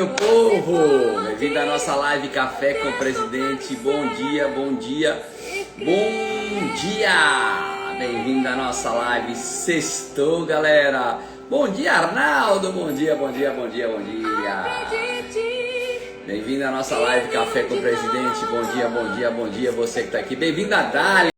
Meu povo, bem-vindo à nossa live Café com o Presidente. Bom dia, bom dia, bom dia. Bem-vindo à nossa live Sextou, galera. Bom dia, Arnaldo. Bom dia, bom dia, bom dia, bom dia. Bem-vindo à nossa live Café com o Presidente. Bom dia, bom dia, bom dia. Você que está aqui. Bem-vindo a Dali.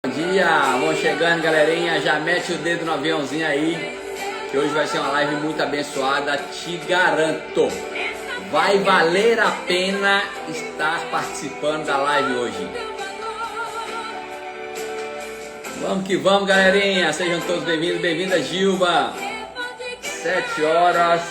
Bom dia, vão chegando, galerinha. Já mete o dedo no aviãozinho aí, que hoje vai ser uma live muito abençoada, te garanto. Vai valer a pena estar participando da live hoje. Vamos que vamos, galerinha. Sejam todos bem-vindos, bem-vinda, Gilba. 7 horas.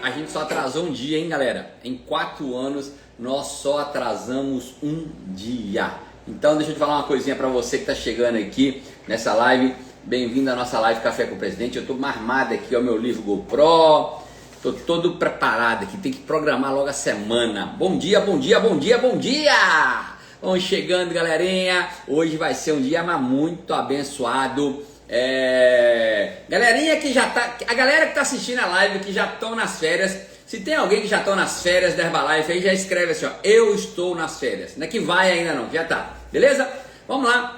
A gente só atrasou um dia, hein, galera? Em 4 anos, nós só atrasamos um dia. Então deixa eu te falar uma coisinha pra você que tá chegando aqui nessa live. Bem-vindo à nossa live Café com o Presidente. Eu tô marmado aqui, ó, meu livro GoPro. Tô todo preparado aqui, tem que programar logo a semana. Bom dia, bom dia, bom dia, bom dia! Vamos chegando, galerinha. Hoje vai ser um dia muito abençoado. Galerinha que já tá... A galera que tá assistindo a live, que já estão nas férias... Se tem alguém que já está nas férias da Herbalife, aí já escreve assim, ó, eu estou nas férias. Não é que vai ainda não, já tá. Beleza? Vamos lá.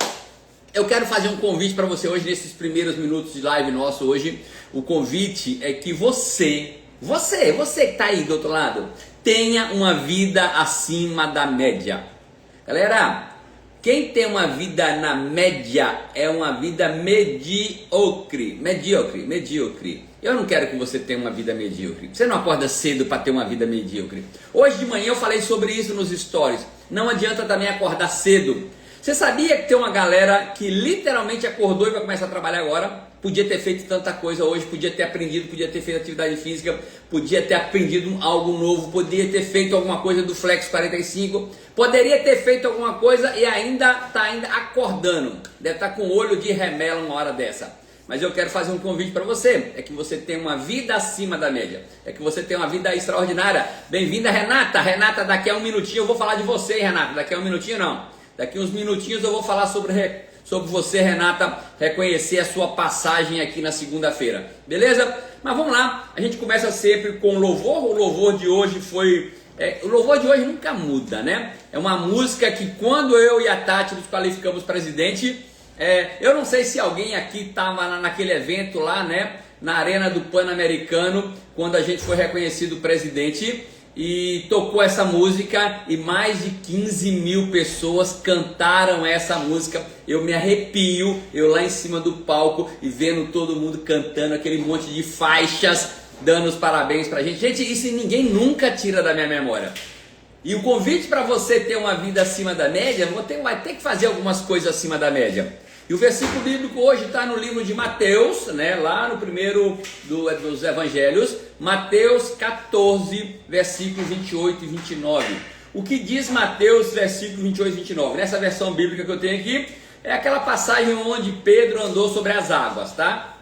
Eu quero fazer um convite para você hoje, nesses primeiros minutos de live nosso hoje. O convite é que você que está aí do outro lado, tenha uma vida acima da média. Galera, quem tem uma vida na média é uma vida medíocre. Eu não quero que você tenha uma vida medíocre. Você não acorda cedo para ter uma vida medíocre. Hoje de manhã eu falei sobre isso nos stories. Não adianta também acordar cedo. Você sabia que tem uma galera que literalmente acordou e vai começar a trabalhar agora? Podia ter feito tanta coisa hoje, podia ter aprendido, podia ter feito atividade física, podia ter aprendido algo novo, podia ter feito alguma coisa do Flex 45, poderia ter feito alguma coisa e ainda está acordando. Deve estar com olho de remela uma hora dessa. Mas eu quero fazer um convite para você, é que você tenha uma vida acima da média, é que você tenha uma vida extraordinária. Bem-vinda, Renata. Renata, daqui a um minutinho eu vou falar de você, Renata. Daqui a um minutinho não, daqui a uns minutinhos eu vou falar sobre você, Renata, reconhecer a sua passagem aqui na segunda-feira, beleza? Mas vamos lá, a gente começa sempre com louvor. O louvor de hoje foi... o louvor de hoje nunca muda, né? É uma música que quando eu e a Tati nos qualificamos presidente... eu não sei se alguém aqui estava naquele evento lá, né, na Arena do Pan-Americano, quando a gente foi reconhecido presidente e tocou essa música e mais de 15 mil pessoas cantaram essa música. Eu me arrepio, eu lá em cima do palco e vendo todo mundo cantando, aquele monte de faixas, dando os parabéns pra gente. Gente, isso ninguém nunca tira da minha memória. E o convite para você ter uma vida acima da média, vai ter que fazer algumas coisas acima da média. E o versículo bíblico hoje está no livro de Mateus, né? Lá no primeiro dos evangelhos, Mateus 14, versículos 28 e 29. O que diz Mateus, versículos 28 e 29? Nessa versão bíblica que eu tenho aqui, é aquela passagem onde Pedro andou sobre as águas, tá?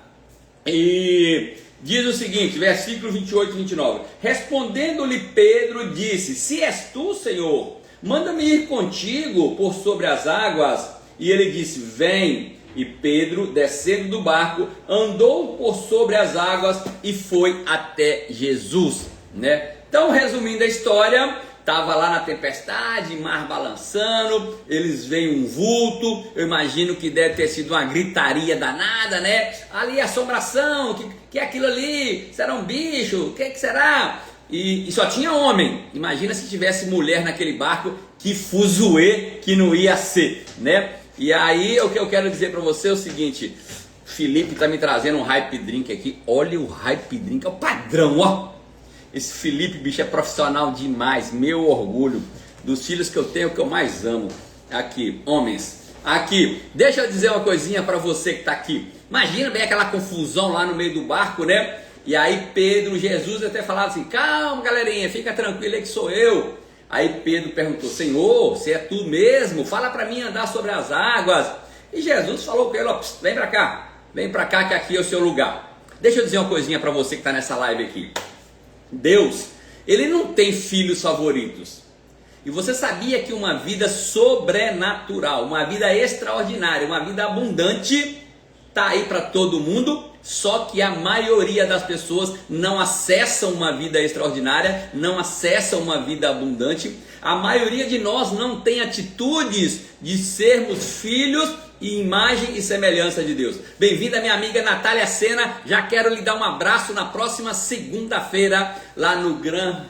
E diz o seguinte, versículo 28 e 29. Respondendo-lhe Pedro, disse: Se és tu, Senhor, manda-me ir contigo por sobre as águas. E ele disse: Vem. E Pedro, descendo do barco, andou por sobre as águas e foi até Jesus, né? Então, resumindo a história, estava lá na tempestade, mar balançando, eles veem um vulto, eu imagino que deve ter sido uma gritaria danada, né? Ali assombração, que é aquilo ali? Será um bicho? O que será? E só tinha homem. Imagina se tivesse mulher naquele barco, que fuzuê que não ia ser, né? E aí o que eu quero dizer para você é o seguinte: Felipe está me trazendo um hype drink aqui. Olha o hype drink, é o padrão, ó. Esse Felipe, bicho, é profissional demais. Meu orgulho. Dos filhos que eu tenho, que eu mais amo. Aqui, homens. Aqui, deixa eu dizer uma coisinha para você que está aqui. Imagina bem aquela confusão lá no meio do barco, né? E aí Pedro, Jesus até falava assim: calma, galerinha, fica tranquilo aí que sou eu. Aí Pedro perguntou: Senhor, se é tu mesmo, fala para mim andar sobre as águas. E Jesus falou com ele: ó, vem para cá que aqui é o seu lugar. Deixa eu dizer uma coisinha para você que está nessa live aqui. Deus, ele não tem filhos favoritos. E você sabia que uma vida sobrenatural, uma vida extraordinária, uma vida abundante está aí para todo mundo? Só que a maioria das pessoas não acessam uma vida extraordinária, não acessam uma vida abundante. A maioria de nós não tem atitudes de sermos filhos e imagem e semelhança de Deus. Bem-vinda, minha amiga Natália Sena. Já quero lhe dar um abraço na próxima segunda-feira lá no Gran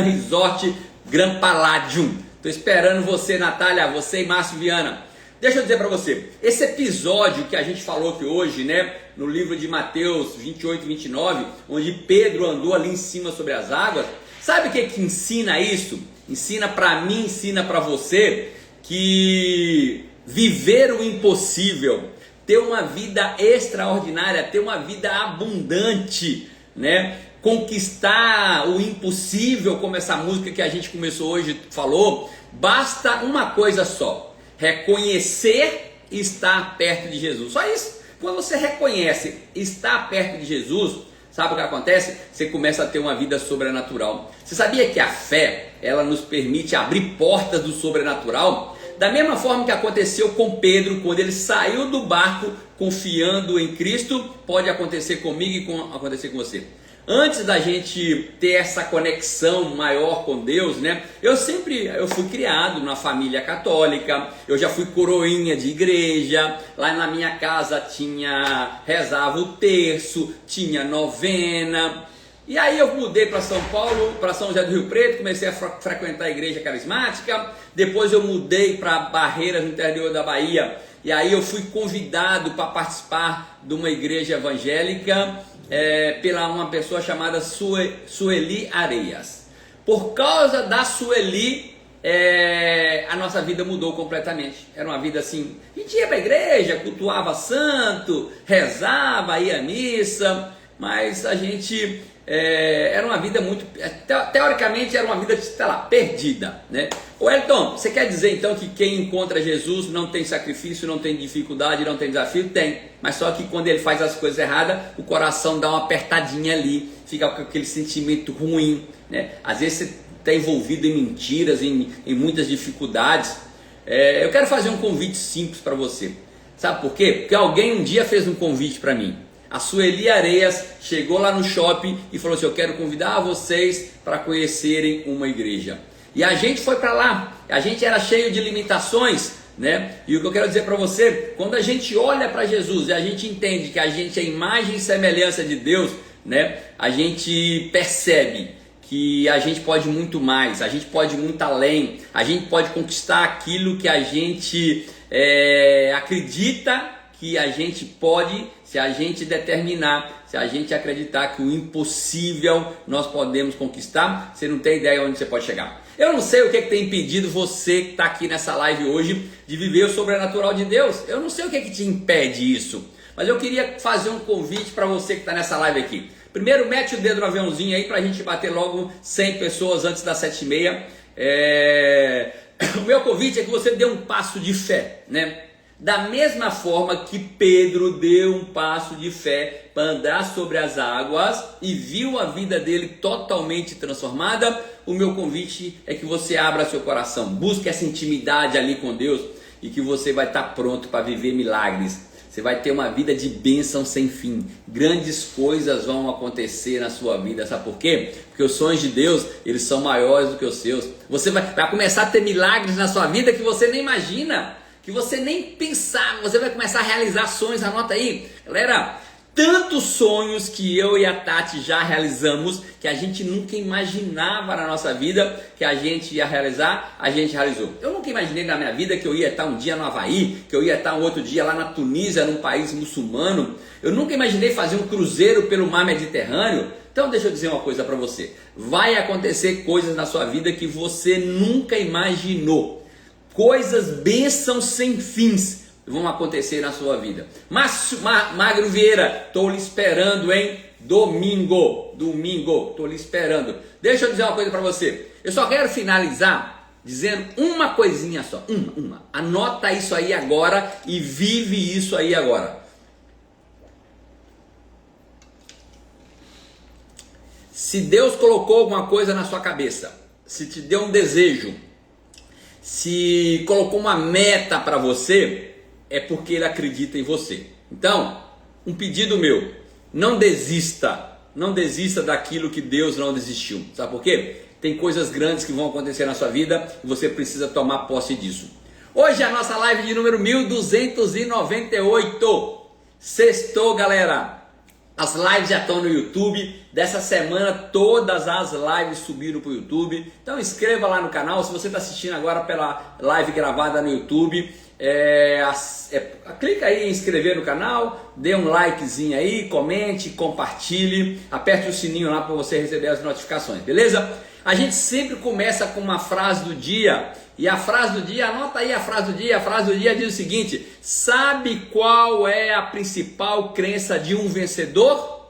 Resort, Gran Palladium. Estou esperando você, Natália, você e Márcio Viana. Deixa eu dizer para você, esse episódio que a gente falou aqui hoje, né, no livro de Mateus 28 e 29, onde Pedro andou ali em cima sobre as águas, sabe o que ensina isso? Ensina para mim, ensina para você que viver o impossível, ter uma vida extraordinária, ter uma vida abundante, né? Conquistar o impossível, como essa música que a gente começou hoje falou, basta uma coisa só: reconhecer e estar perto de Jesus. Só isso. Quando você reconhece estar perto de Jesus, sabe o que acontece? Você começa a ter uma vida sobrenatural. Você sabia que a fé, ela nos permite abrir portas do sobrenatural? Da mesma forma que aconteceu com Pedro, quando ele saiu do barco confiando em Cristo, pode acontecer comigo e acontecer com você. Antes da gente ter essa conexão maior com Deus, né? Eu fui criado numa família católica, eu já fui coroinha de igreja, lá na minha casa rezava o terço, tinha novena. E aí eu mudei para São Paulo, para São José do Rio Preto, comecei a frequentar a igreja carismática, depois eu mudei para Barreiras, no interior da Bahia, e aí eu fui convidado para participar de uma igreja evangélica, pela uma pessoa chamada Sueli Areias. Por causa da Sueli, a nossa vida mudou completamente. Era uma vida assim, a gente ia para a igreja, cultuava santo, rezava, ia à missa, mas a gente era uma vida muito, teoricamente era uma vida, sei lá, perdida, né? Ô Elton, você quer dizer então que quem encontra Jesus não tem sacrifício, não tem dificuldade, não tem desafio? Tem, mas só que quando ele faz as coisas erradas, o coração dá uma apertadinha ali, fica com aquele sentimento ruim, né? Às vezes você está envolvido em mentiras, em muitas dificuldades. Eu quero fazer um convite simples para você. Sabe por quê? Porque alguém um dia fez um convite para mim. A Sueli Areias chegou lá no shopping e falou assim: eu quero convidar vocês para conhecerem uma igreja. E a gente foi para lá. A gente era cheio de limitações, né? E o que eu quero dizer para você, quando a gente olha para Jesus e a gente entende que a gente é imagem e semelhança de Deus, né? A gente percebe que a gente pode muito mais, a gente pode muito além, a gente pode conquistar aquilo que a gente acredita que a gente pode, se a gente determinar, se a gente acreditar que o impossível nós podemos conquistar, você não tem ideia onde você pode chegar. Eu não sei o que tem impedido você que está aqui nessa live hoje de viver o sobrenatural de Deus. Eu não sei o que te impede isso. Mas eu queria fazer um convite para você que está nessa live aqui. Primeiro, mete o dedo no aviãozinho aí para a gente bater logo 100 pessoas antes das 7h30. O meu convite é que você dê um passo de fé, né? Da mesma forma que Pedro deu um passo de fé para andar sobre as águas e viu a vida dele totalmente transformada, o meu convite é que você abra seu coração, busque essa intimidade ali com Deus e que você vai estar pronto para viver milagres. Você vai ter uma vida de bênção sem fim. Grandes coisas vão acontecer na sua vida. Sabe por quê? Porque os sonhos de Deus, eles são maiores do que os seus. Você vai começar a ter milagres na sua vida que você nem imagina, que você nem pensava. Você vai começar a realizar sonhos. Anota aí, galera. Tantos sonhos que eu e a Tati já realizamos, que a gente nunca imaginava na nossa vida que a gente ia realizar, a gente realizou. Eu nunca imaginei na minha vida que eu ia estar um dia no Havaí, que eu ia estar um outro dia lá na Tunísia, num país muçulmano. Eu nunca imaginei fazer um cruzeiro pelo mar Mediterrâneo. Então deixa eu dizer uma coisa para você. Vai acontecer coisas na sua vida que você nunca imaginou. Coisas, bênçãos sem fins vão acontecer na sua vida. Magro Vieira, estou lhe esperando, hein? Domingo, estou lhe esperando. Deixa eu dizer uma coisa para você. Eu só quero finalizar dizendo uma coisinha só. Uma. Anota isso aí agora e vive isso aí agora. Se Deus colocou alguma coisa na sua cabeça, se te deu um desejo, se colocou uma meta para você, é porque Ele acredita em você. Então, um pedido meu, não desista daquilo que Deus não desistiu. Sabe por quê? Tem coisas grandes que vão acontecer na sua vida e você precisa tomar posse disso. Hoje é a nossa live de número 1298. Sextou, galera. As lives já estão no YouTube. Dessa semana todas as lives subiram para o YouTube. Então inscreva lá no canal. Se você está assistindo agora pela live gravada no YouTube, clica aí em inscrever no canal, dê um likezinho aí, comente, compartilhe, aperte o sininho lá para você receber as notificações, beleza? A gente sempre começa com uma frase do dia, e a frase do dia, anota aí a frase do dia diz o seguinte: sabe qual é a principal crença de um vencedor?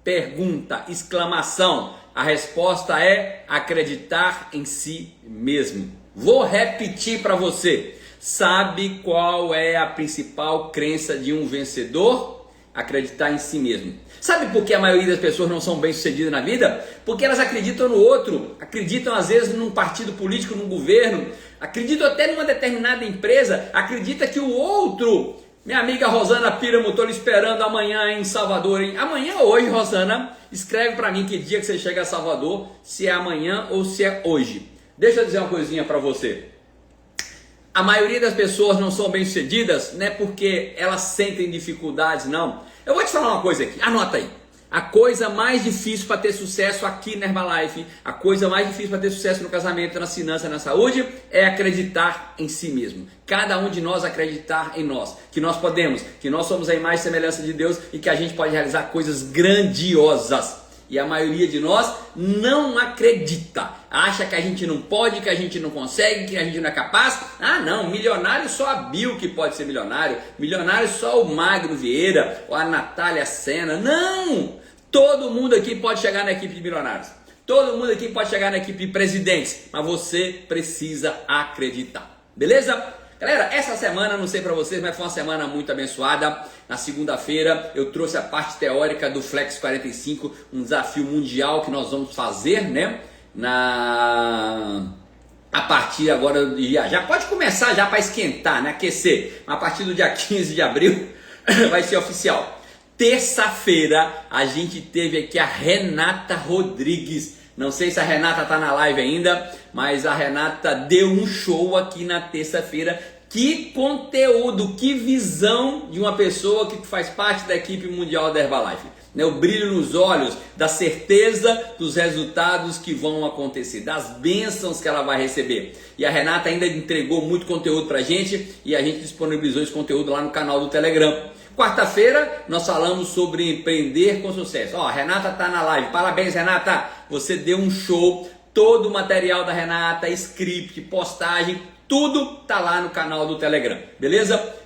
Pergunta, exclamação. A resposta é acreditar em si mesmo. Vou repetir para você. Sabe qual é a principal crença de um vencedor? Acreditar em si mesmo. Sabe por que a maioria das pessoas não são bem-sucedidas na vida? Porque elas acreditam no outro, acreditam às vezes num partido político, num governo, acreditam até numa determinada empresa, acredita que o outro... Minha amiga Rosana Píramo, estou lhe esperando amanhã em Salvador, hein? Amanhã ou hoje, Rosana? Escreve para mim que dia que você chega a Salvador, se é amanhã ou se é hoje. Deixa eu dizer uma coisinha para você. A maioria das pessoas não são bem-sucedidas, não é porque elas sentem dificuldades, não. Eu vou te falar uma coisa aqui, anota aí. A coisa mais difícil para ter sucesso aqui na Herbalife, a coisa mais difícil para ter sucesso no casamento, nas finanças, na saúde, é acreditar em si mesmo. Cada um de nós acreditar em nós, que nós podemos, que nós somos a imagem e semelhança de Deus e que a gente pode realizar coisas grandiosas. E a maioria de nós não acredita, acha que a gente não pode, que a gente não consegue, que a gente não é capaz. Ah não, milionário só a Bill que pode ser milionário, milionário só o Magro Vieira ou a Natália Sena. Não! Todo mundo aqui pode chegar na equipe de milionários, todo mundo aqui pode chegar na equipe de presidentes, mas você precisa acreditar, beleza? Galera, essa semana, não sei para vocês, mas foi uma semana muito abençoada. Na segunda-feira eu trouxe a parte teórica do Flex 45, um desafio mundial que nós vamos fazer, né? A partir agora do dia, já pode começar já para esquentar, né? Aquecer. A partir do dia 15 de abril vai ser oficial. Terça-feira a gente teve aqui a Renata Rodrigues. Não sei se a Renata tá na live ainda, mas a Renata deu um show aqui na terça-feira. Que conteúdo, que visão de uma pessoa que faz parte da equipe mundial da Herbalife. O brilho nos olhos, da certeza dos resultados que vão acontecer, das bênçãos que ela vai receber. E a Renata ainda entregou muito conteúdo pra gente e a gente disponibilizou esse conteúdo lá no canal do Telegram. Quarta-feira nós falamos sobre empreender com sucesso. Ó, a Renata tá na live. Parabéns, Renata. Você deu um show. Todo o material da Renata, script, postagem, tudo tá lá no canal do Telegram. Beleza?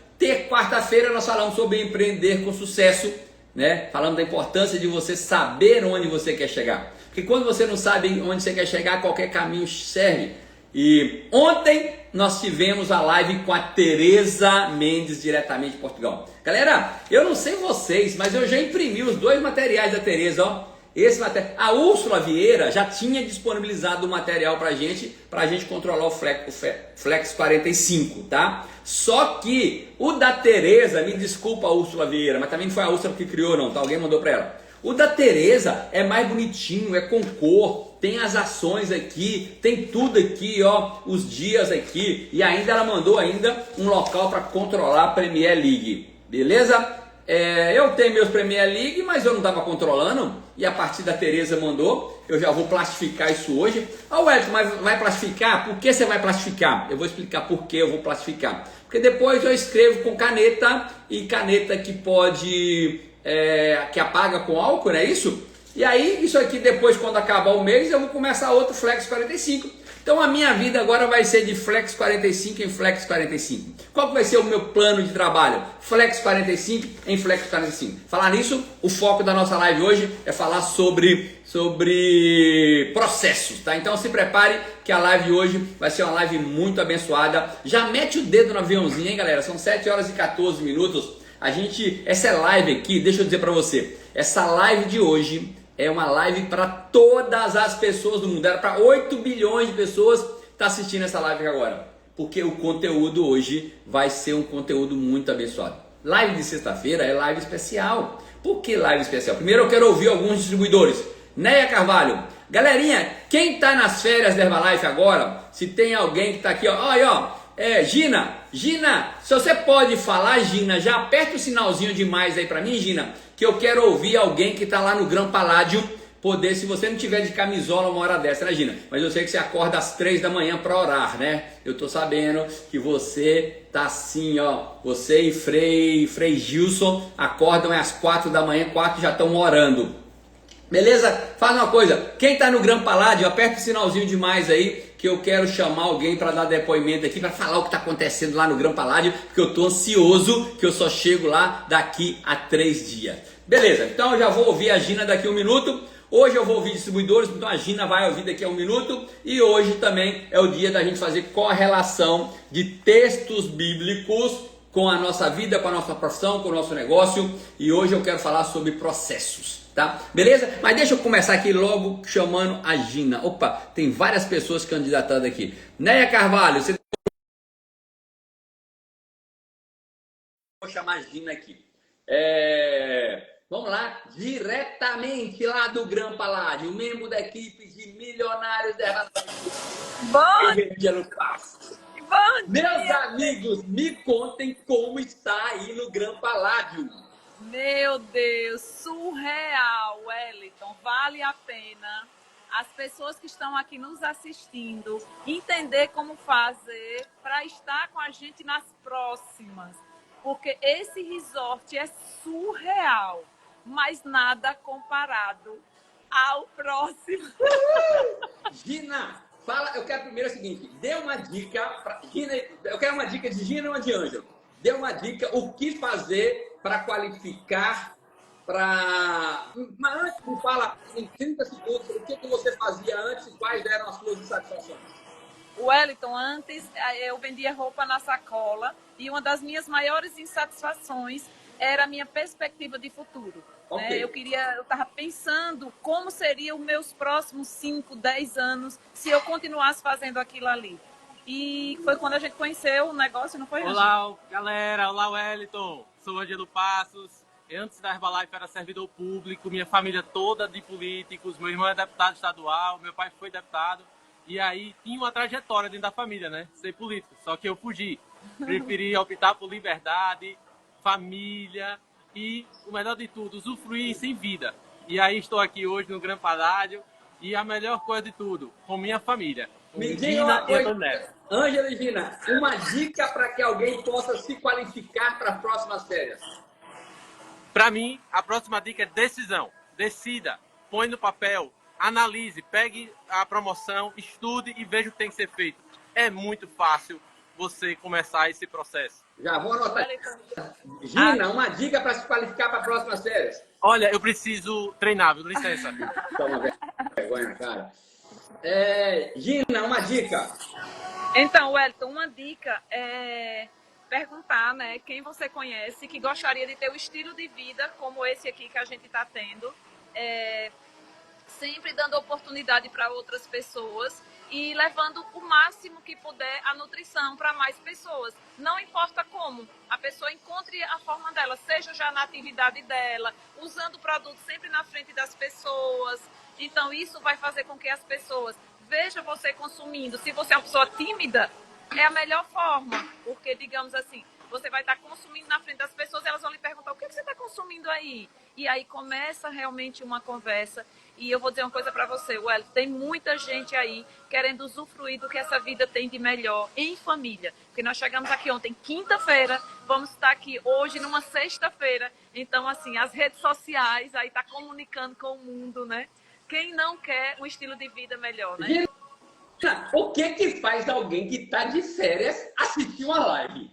Quarta-feira nós falamos sobre empreender com sucesso, né? Falando da importância de você saber onde você quer chegar. Porque quando você não sabe onde você quer chegar, qualquer caminho serve. E ontem nós tivemos a live com a Tereza Mendes, diretamente de Portugal. Galera, eu não sei vocês, mas eu já imprimi os 2 materiais da Tereza, ó. A Úrsula Vieira já tinha disponibilizado o material pra gente controlar o Flex 45, tá? Só que o da Tereza, me desculpa, Úrsula Vieira, mas também não foi a Úrsula que criou não, tá? Alguém mandou pra ela. O da Tereza é mais bonitinho, é com cor, tem as ações aqui, tem tudo aqui, ó, os dias aqui, e ainda ela mandou ainda um local para controlar a Premier League, beleza? Eu tenho meus Premier League, mas eu não estava controlando, e a partir da Tereza mandou, eu já vou plastificar isso hoje. Ah, Wellington, mas vai plastificar? Por que você vai plastificar? Eu vou explicar por que eu vou plastificar. Porque depois eu escrevo com caneta, e caneta que pode, que apaga com álcool, não é isso? E aí, isso aqui depois, quando acabar o mês, eu vou começar outro Flex 45. Então a minha vida agora vai ser de Flex 45 em Flex 45. Qual que vai ser o meu plano de trabalho? Flex 45 em Flex 45. Falar nisso, o foco da nossa live hoje é falar sobre processos, tá? Então se prepare que a live de hoje vai ser uma live muito abençoada. Já mete o dedo no aviãozinho, hein, galera? São 7 horas e 14 minutos. Essa live aqui, deixa eu dizer pra você, essa live de hoje é uma live para todas as pessoas do mundo. Era para 8 bilhões de pessoas tá assistindo essa live agora. Porque o conteúdo hoje vai ser um conteúdo muito abençoado. Live de sexta-feira é live especial. Por que live especial? Primeiro eu quero ouvir alguns distribuidores. Neia Carvalho. Galerinha, quem tá nas férias da Herbalife agora, se tem alguém que tá aqui, ó, olha, ó, Gina, se você pode falar, Gina, já aperta o sinalzinho de mais aí para mim, Gina, que eu quero ouvir alguém que tá lá no Gran Paládio, poder, se você não tiver de camisola uma hora dessa, né, Gina? Mas eu sei que você acorda às 3 da manhã para orar, né? Eu tô sabendo que você tá assim, ó, você e Frei Gilson acordam às 4 da manhã, 4 já estão orando. Beleza? Faz uma coisa, quem tá no Gran Paládio, aperta o sinalzinho de mais aí, que eu quero chamar alguém para dar depoimento aqui, para falar o que está acontecendo lá no Gran Paládio, porque eu estou ansioso, que eu só chego lá daqui a 3 dias. Beleza, então eu já vou ouvir a Gina daqui a 1 minuto. Hoje eu vou ouvir distribuidores, então a Gina vai ouvir daqui a 1 minuto. E hoje também é o dia da gente fazer correlação de textos bíblicos com a nossa vida, com a nossa profissão, com o nosso negócio. E hoje eu quero falar sobre processos. Tá? Beleza? Mas deixa eu começar aqui logo chamando a Gina. Opa, tem várias pessoas candidatadas aqui. Neia Carvalho, você... Vou chamar a Gina aqui. Vamos lá, diretamente lá do Gran Paládio, membro da equipe de Milionários da Herbalife. Bom Meus dia. amigos, me contem como está aí no Gran Paládio. Meu Deus, surreal, Wellington, vale a pena as pessoas que estão aqui nos assistindo entender como fazer para estar com a gente nas próximas, porque esse resort é surreal, mas nada comparado ao próximo. Gina, fala, eu quero primeiro o seguinte, dê uma dica, Gina, eu quero uma dica de Gina ou de Ângelo. Dê uma dica, o que fazer para qualificar, Mas antes me fala, em 30 segundos, o que você fazia antes e quais eram as suas insatisfações? Wellington, antes eu vendia roupa na sacola e uma das minhas maiores insatisfações era a minha perspectiva de futuro. Okay. Eu estava pensando como seriam os meus próximos 5, 10 anos se eu continuasse fazendo aquilo ali. E foi quando a gente conheceu o negócio, não foi? Olá, galera. Olá, Wellington. Sou Angelo Passos. Antes da Herbalife era servidor público, minha família toda de políticos, meu irmão é deputado estadual, meu pai foi deputado. E aí tinha uma trajetória dentro da família, né? Ser político. Só que eu fugi. Preferi optar por liberdade, família e, o melhor de tudo, usufruir sem vida. E aí estou aqui hoje no Gran Paládio e a melhor coisa de tudo, com minha família. Me diga uma coisa, Ângela e Gina, uma dica para que alguém possa se qualificar para as próximas férias. Para mim, a próxima dica é decisão. Decida, põe no papel, analise, pegue a promoção, estude e veja o que tem que ser feito. É muito fácil você começar esse processo. Já vou anotar. Wellington, Gina, uma dica para se qualificar para próximas férias. Olha, eu preciso treinar, viu? Licença. Toma vergonha, cara. Gina, uma dica. Então, Wellington, uma dica é perguntar, né, quem você conhece que gostaria de ter um estilo de vida como esse aqui que a gente está tendo, sempre dando oportunidade para outras pessoas e levando o máximo que puder a nutrição para mais pessoas. Não importa como, a pessoa encontre a forma dela, seja já na atividade dela, usando o produto sempre na frente das pessoas. Então, isso vai fazer com que as pessoas vejam você consumindo. Se você é uma pessoa tímida, é a melhor forma, porque, digamos assim, você vai estar consumindo na frente das pessoas, elas vão lhe perguntar o que você está consumindo aí? E aí começa realmente uma conversa. E eu vou dizer uma coisa para você, Wellington, tem muita gente aí querendo usufruir do que essa vida tem de melhor em família. Porque nós chegamos aqui ontem, quinta-feira, vamos estar aqui hoje numa sexta-feira. Então, assim, as redes sociais aí tá comunicando com o mundo, né? Quem não quer um estilo de vida melhor, né? Gina, o que faz alguém que está de férias assistir uma live?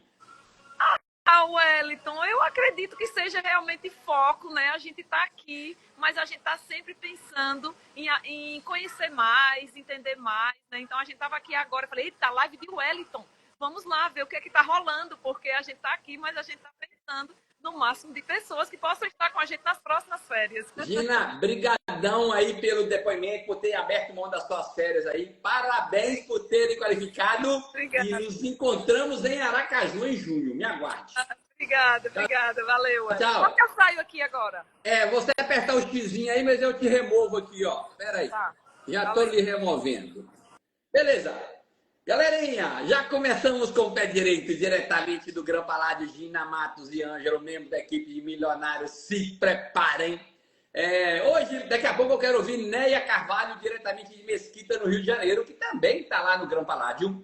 Wellington, eu acredito que seja realmente foco, né? A gente está aqui, mas a gente está sempre pensando em conhecer mais, entender mais, né? Então a gente estava aqui agora, eu falei, eita, live de Wellington, vamos lá ver o que está rolando, porque a gente está aqui, mas a gente está pensando no máximo de pessoas que possam estar com a gente nas próximas férias. Gina, brigadão aí pelo depoimento, por ter aberto mão das suas férias aí. Parabéns por terem qualificado. Obrigada. E nos encontramos em Aracaju em junho. Me aguarde. Obrigada, valeu. Tchau. Só que eu saio aqui agora. Você apertar o xizinho aí, mas eu te removo aqui, ó. Pera aí. Tá. Já tô lhe removendo. Beleza. Galerinha, já começamos com o pé direito, diretamente do Gran Paládio, Gina Matos e Ângelo, membro da equipe de Milionários, se preparem. Hoje, daqui a pouco eu quero ouvir Neia Carvalho, diretamente de Mesquita, no Rio de Janeiro, que também está lá no Gran Paládio.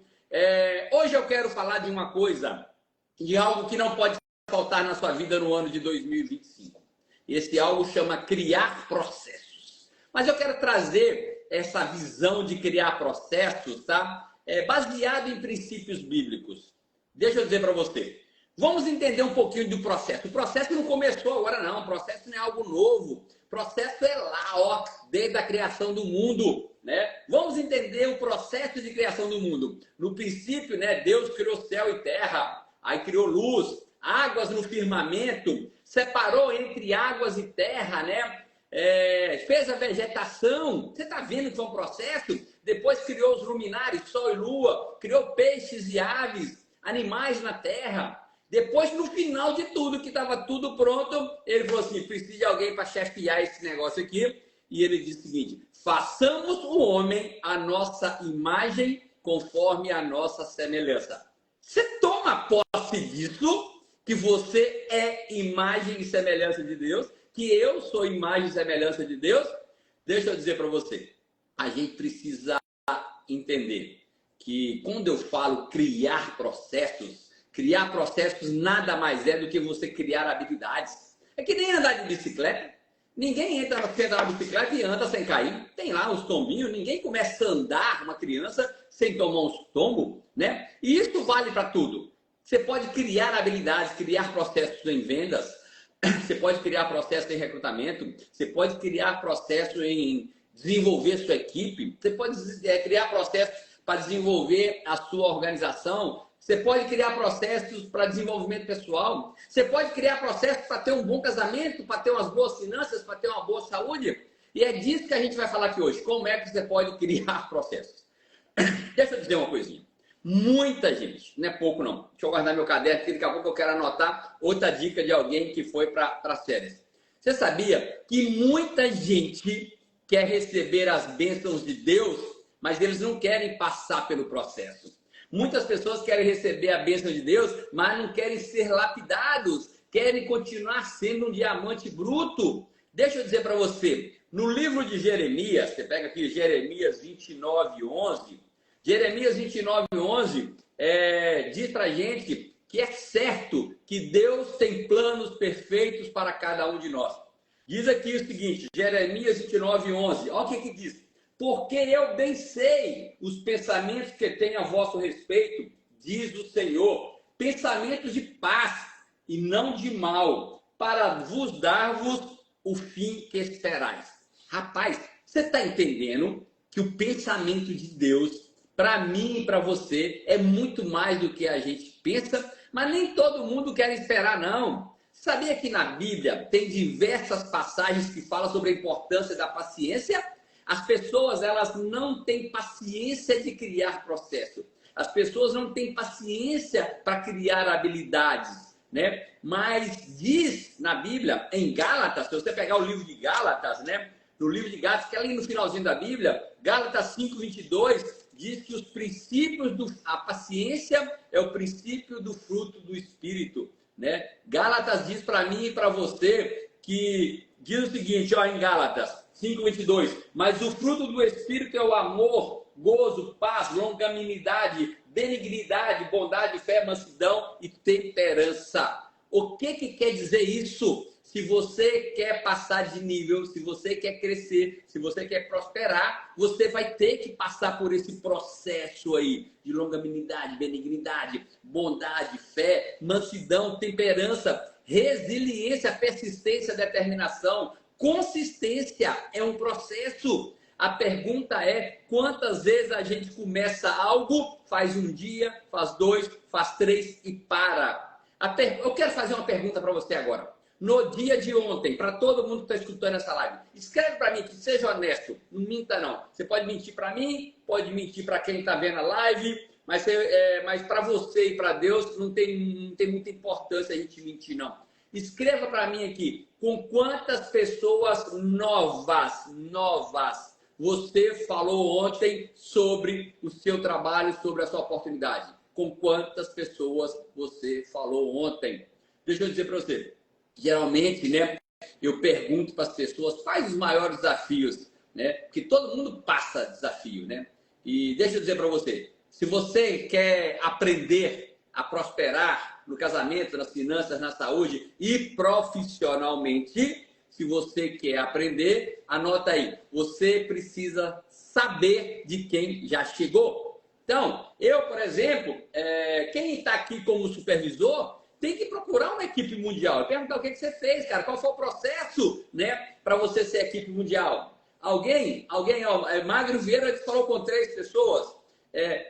Hoje eu quero falar de uma coisa, de algo que não pode faltar na sua vida no ano de 2025. Esse algo chama criar processos. Mas eu quero trazer essa visão de criar processos, tá? Baseado em princípios bíblicos. Deixa eu dizer para você. Vamos entender um pouquinho do processo. O processo não começou agora, não. O processo não é algo novo. O processo é lá, ó, desde a criação do mundo, né? Vamos entender o processo de criação do mundo. No princípio, né, Deus criou céu e terra, aí criou luz, águas no firmamento, separou entre águas e terra, né? Fez a vegetação. Você está vendo que é um processo? Depois criou os luminares, sol e lua, criou peixes e aves, animais na terra. Depois, no final de tudo, que estava tudo pronto, ele falou assim, precisa de alguém para chefiar esse negócio aqui. E ele disse o seguinte, façamos o homem a nossa imagem conforme a nossa semelhança. Você toma posse disso, que você é imagem e semelhança de Deus, que eu sou imagem e semelhança de Deus? Deixa eu dizer para você. A gente precisa entender que quando eu falo criar processos nada mais é do que você criar habilidades. É que nem andar de bicicleta. Ninguém entra na bicicleta e anda sem cair. Tem lá uns tombinhos, ninguém começa a andar, uma criança, sem tomar uns tombos, né? E isso vale para tudo. Você pode criar habilidades, criar processos em vendas, você pode criar processos em recrutamento, você pode criar processos em desenvolver sua equipe, você pode criar processos para desenvolver a sua organização, você pode criar processos para desenvolvimento pessoal, você pode criar processos para ter um bom casamento, para ter umas boas finanças, para ter uma boa saúde. E é disso que a gente vai falar aqui hoje. Como é que você pode criar processos? Deixa eu dizer uma coisinha. Muita gente, não é pouco não. Deixa eu guardar meu caderno, porque daqui a pouco eu quero anotar outra dica de alguém que foi para as férias. Você sabia que muita gente quer receber as bênçãos de Deus, mas eles não querem passar pelo processo? Muitas pessoas querem receber a bênção de Deus, mas não querem ser lapidados, querem continuar sendo um diamante bruto. Deixa eu dizer para você, no livro de Jeremias, você pega aqui Jeremias 29:11, Jeremias 29:11 diz para a gente que é certo que Deus tem planos perfeitos para cada um de nós. Diz aqui o seguinte, Jeremias 29:11. Olha o que diz. Porque eu bem sei os pensamentos que tenho a vosso respeito, diz o Senhor, pensamentos de paz e não de mal, para vos dar-vos o fim que esperais. Rapaz, você está entendendo que o pensamento de Deus, para mim e para você, é muito mais do que a gente pensa, mas nem todo mundo quer esperar, não. Sabia que na Bíblia tem diversas passagens que falam sobre a importância da paciência? As pessoas, elas não têm paciência de criar processo. As pessoas não têm paciência para criar habilidades, né? Mas diz na Bíblia, em Gálatas, se você pegar o livro de Gálatas, né? No livro de Gálatas, que é ali no finalzinho da Bíblia, Gálatas 5:22, diz que os princípios a paciência é o princípio do fruto do Espírito, né? Gálatas diz para mim e para você que diz o seguinte, ó, em Gálatas 5:22, mas o fruto do Espírito é o amor, gozo, paz, longanimidade, benignidade, bondade, fé, mansidão e temperança. O que quer dizer isso? Se você quer passar de nível, se você quer crescer, se você quer prosperar, você vai ter que passar por esse processo aí de longanimidade, benignidade, bondade, fé, mansidão, temperança, resiliência, persistência, determinação, consistência. É um processo. A pergunta é, quantas vezes a gente começa algo, faz um dia, faz dois, faz três e para? Eu quero fazer uma pergunta para você agora. No dia de ontem, para todo mundo que está escutando essa live, escreve para mim, que seja honesto, não minta não. Você pode mentir para mim, pode mentir para quem está vendo a live, mas para você e para Deus não tem muita importância a gente mentir não. Escreva para mim aqui, com quantas pessoas novas você falou ontem sobre o seu trabalho, sobre a sua oportunidade? Com quantas pessoas você falou ontem? Deixa eu dizer para você. Geralmente, né, eu pergunto para as pessoas quais os maiores desafios, né? Porque todo mundo passa desafio, né? E deixa eu dizer para você, se você quer aprender a prosperar no casamento, nas finanças, na saúde e profissionalmente, se você quer aprender, anota aí, você precisa saber de quem já chegou. Então, eu, por exemplo, quem está aqui como supervisor, tem que procurar uma equipe mundial. Perguntar o que você fez, cara. Qual foi o processo, né, para você ser equipe mundial? Alguém, Magro Vieira falou com 3 pessoas.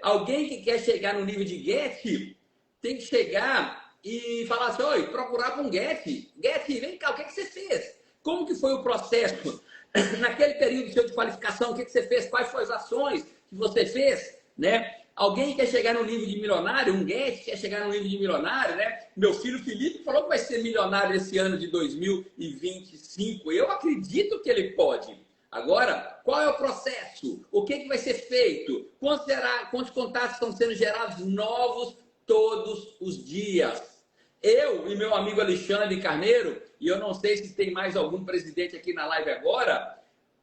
Alguém que quer chegar no nível de Get, tem que chegar e falar assim, oi, procurar para um Get. Get, vem cá, o que você fez? Como que foi o processo? Naquele período seu de qualificação, o que você fez? Quais foram as ações que você fez, né? Alguém quer chegar no nível de milionário, um Get quer chegar no nível de milionário, né? Meu filho Felipe falou que vai ser milionário esse ano de 2025. Eu acredito que ele pode. Agora, qual é o processo? O que vai ser feito? Quantos contatos estão sendo gerados novos todos os dias? Eu e meu amigo Alexandre Carneiro, e eu não sei se tem mais algum presidente aqui na live agora,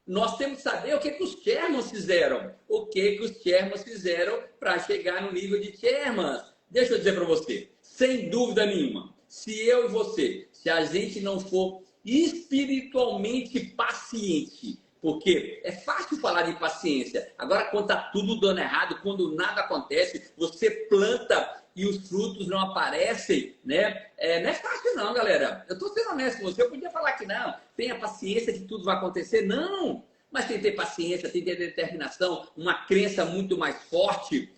nós temos que saber o que os chairmans fizeram. O que os chairmans fizeram para chegar no nível de chairmans. Deixa eu dizer para você, sem dúvida nenhuma, se eu e você, se a gente não for espiritualmente paciente, porque é fácil falar de paciência, agora quando está tudo dando errado, quando nada acontece, você planta e os frutos não aparecem, né? Não é fácil não, galera. Eu estou sendo honesto com você, eu podia falar que não, tenha paciência que tudo vai acontecer, não. Mas tem que ter paciência, tem que ter determinação, uma crença muito mais forte.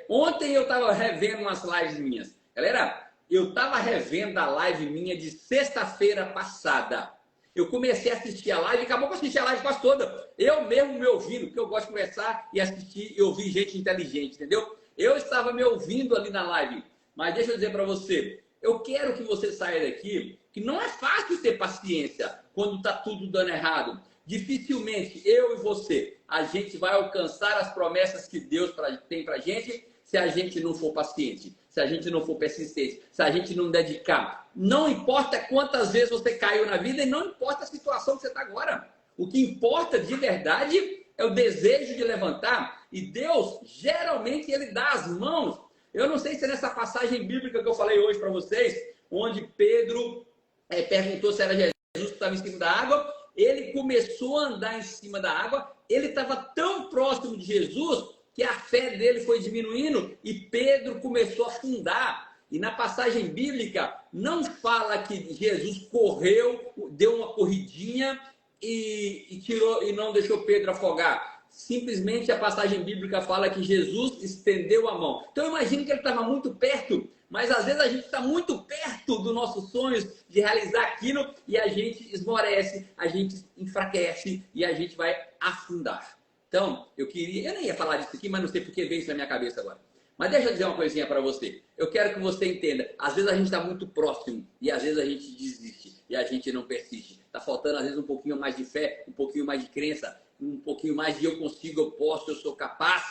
Ontem eu estava revendo umas lives minhas. Galera, eu estava revendo a live minha de sexta-feira passada. Eu comecei a assistir a live e acabou que eu assisti a live quase toda. Eu mesmo me ouvindo, porque eu gosto de conversar e assistir e ouvir gente inteligente, entendeu? Eu estava me ouvindo ali na live, mas deixa eu dizer para você, eu quero que você saia daqui, que não é fácil ter paciência quando está tudo dando errado. Dificilmente eu e você, a gente vai alcançar as promessas que Deus tem para a gente se a gente não for paciente, se a gente não for persistente, se a gente não dedicar. Não importa quantas vezes você caiu na vida e não importa a situação que você está agora. O que importa de verdade é o desejo de levantar. E Deus, geralmente, Ele dá as mãos Eu não sei se é nessa passagem bíblica que eu falei hoje para vocês, onde Pedro perguntou se era Jesus que estava em cima da água, ele começou a andar em cima da água, ele estava tão próximo de Jesus que a fé dele foi diminuindo e Pedro começou a afundar. E na passagem bíblica não fala que Jesus correu, deu uma corridinha e tirou e não deixou Pedro afogar. Simplesmente a passagem bíblica fala que Jesus estendeu a mão. Então eu imagino que ele estava muito perto, mas às vezes a gente está muito perto dos nossos sonhos de realizar aquilo e a gente esmorece, a gente enfraquece e a gente vai afundar. Então, eu nem ia falar disso aqui, mas não sei porque veio isso na minha cabeça agora. Mas deixa eu dizer uma coisinha para você. Eu quero que você entenda. Às vezes a gente está muito próximo e às vezes a gente desiste e a gente não persiste. Está faltando às vezes um pouquinho mais de fé, um pouquinho mais de crença, um pouquinho mais de eu consigo, eu posso, eu sou capaz.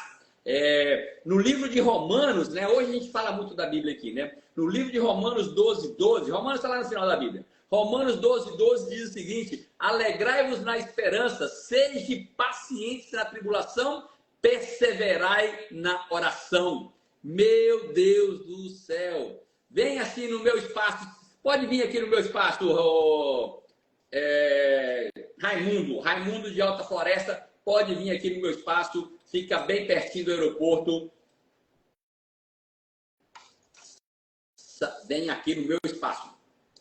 No livro de Romanos, né? Hoje a gente fala muito da Bíblia aqui, né? No livro de Romanos 12, Romanos está lá no final da Bíblia. Romanos 12 diz o seguinte: alegrai-vos na esperança, sede pacientes na tribulação, perseverai na oração. Meu Deus do céu! Vem assim no meu espaço, pode vir aqui no meu espaço, Raimundo de Alta Floresta, pode vir aqui no meu espaço, fica bem pertinho do aeroporto. Vem aqui no meu espaço.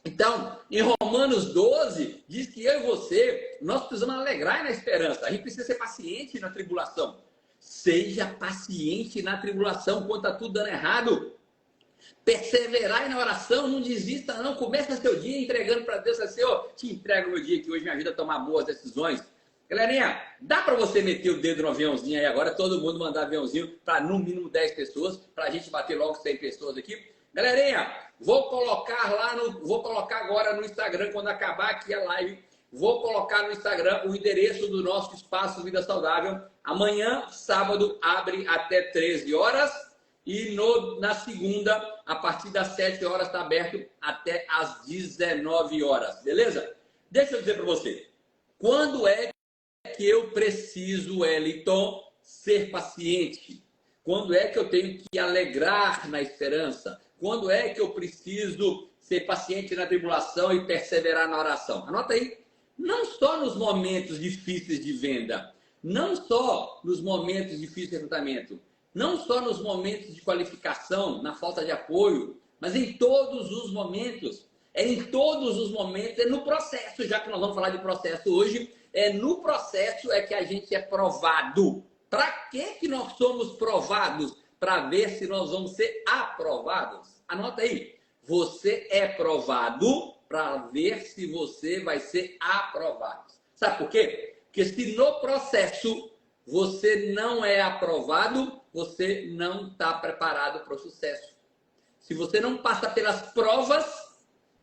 Então, em Romanos 12, diz que eu e você, nós precisamos alegrar na esperança. A gente precisa ser paciente na tribulação. Seja paciente na tribulação, quando está tudo dando errado. Perseverar na oração, não desista não. Começa seu dia entregando para Deus, assim, Senhor, te entrego o meu dia que hoje me ajuda a tomar boas decisões. Galerinha, dá para você meter o dedo no aviãozinho aí agora, todo mundo mandar aviãozinho para no mínimo 10 pessoas, para a gente bater logo 100 pessoas aqui. Galerinha, vou colocar agora no Instagram, quando acabar aqui a live, vou colocar no Instagram o endereço do nosso Espaço Vida Saudável. Amanhã, sábado, abre até 13 horas e na segunda, a partir das 7 horas, está aberto até as 19 horas, beleza? Deixa eu dizer para você, quando é que eu preciso, Wellington, ser paciente? Quando é que eu tenho que alegrar na esperança? Quando é que eu preciso ser paciente na tribulação e perseverar na oração? Anota aí. Não só nos momentos difíceis de venda, não só nos momentos difíceis de recrutamento, não só nos momentos de qualificação, na falta de apoio, mas em todos os momentos. Em todos os momentos, é no processo, já que nós vamos falar de processo hoje, é no processo que a gente é provado. Para que nós somos provados? Para ver se nós vamos ser aprovados. Anota aí. Você é provado para ver se você vai ser aprovado. Sabe por quê? Porque se no processo você não é aprovado, você não está preparado para o sucesso. Se você não passa pelas provas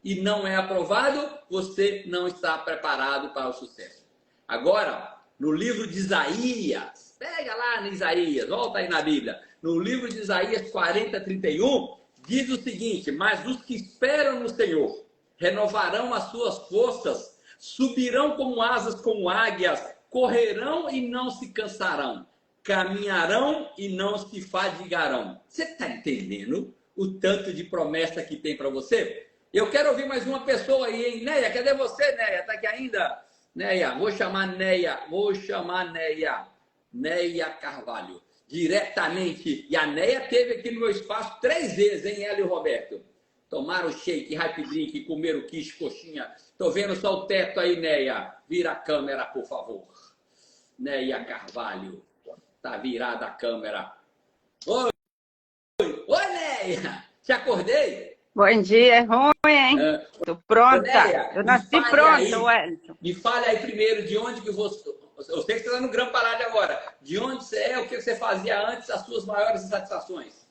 e não é aprovado, você não está preparado para o sucesso. Agora, no livro de Isaías, pega lá no Isaías, volta aí na Bíblia. No livro de Isaías 40:31, diz o seguinte: mas os que esperam no Senhor renovarão as suas forças, subirão como asas como águias, correrão e não se cansarão, caminharão e não se fadigarão. Você está entendendo o tanto de promessa que tem para você? Eu quero ouvir mais uma pessoa aí, hein? Neia, cadê você, Neia? Está aqui ainda? Neia, vou chamar Neia. Neia Carvalho, diretamente. E a Neia teve aqui no meu espaço 3 vezes, hein, ela e o Roberto? Tomaram shake, happy drink, comeram quiche, coxinha. Tô vendo só o teto aí, Neia. Vira a câmera, por favor. Neia Carvalho. Tá virada a câmera. Oi, Neia. Te acordei? Bom dia, é ruim, hein? Tô pronta. Neia, eu nasci pronta, Wellington. Me fale aí primeiro de onde que você... Eu sei que você está no Grande Pará agora. De onde você é, o que você fazia antes, as suas maiores insatisfações?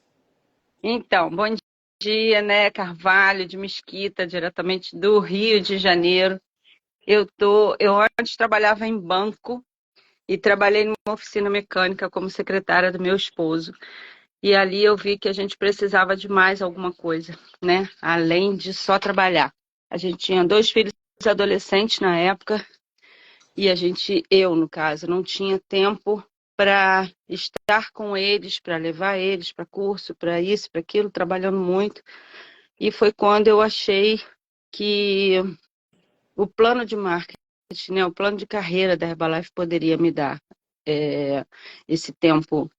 Então, bom dia, né, Carvalho, de Mesquita, diretamente do Rio de Janeiro. Eu antes trabalhava em banco e trabalhei numa oficina mecânica como secretária do meu esposo. E ali eu vi que a gente precisava de mais alguma coisa, né? Além de só trabalhar. A gente tinha 2 filhos adolescentes na época e eu, no caso, não tinha tempo para estar com eles, para levar eles para curso, para isso, para aquilo, trabalhando muito. E foi quando eu achei que o plano de marketing, né, o plano de carreira da Herbalife poderia me dar esse tempo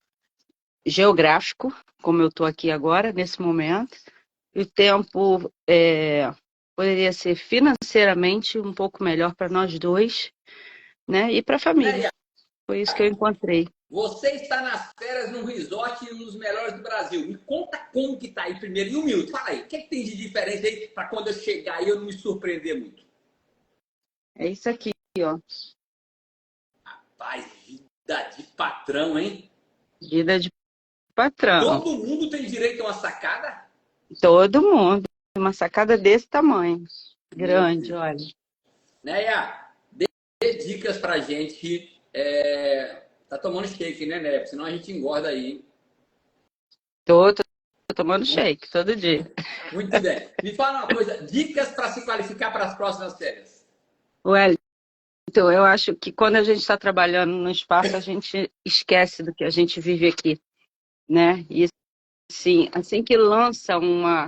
geográfico, como eu estou aqui agora, nesse momento, e o tempo poderia ser financeiramente um pouco melhor para nós dois, né, e para a família. Neia, Foi isso que eu encontrei. você está nas férias num resort um dos melhores do Brasil. Me conta como que tá aí primeiro. E humilde, fala aí. O que, é que tem de diferente aí para quando eu chegar aí eu não me surpreender muito? É isso aqui, ó. Rapaz, vida de patrão, hein? Vida de patrão. Todo mundo tem direito a uma sacada? Todo mundo. Uma sacada desse tamanho. Grande, olha. Neia, dê dicas pra gente. Tá tomando shake, né, Neia? Senão a gente engorda aí, hein? Tô tomando shake todo dia. Muito bem. Me fala uma coisa. Dicas para se qualificar para as próximas férias. Wellington, eu acho que quando a gente está trabalhando no espaço, a gente esquece do que a gente vive aqui, né? E sim, assim que lança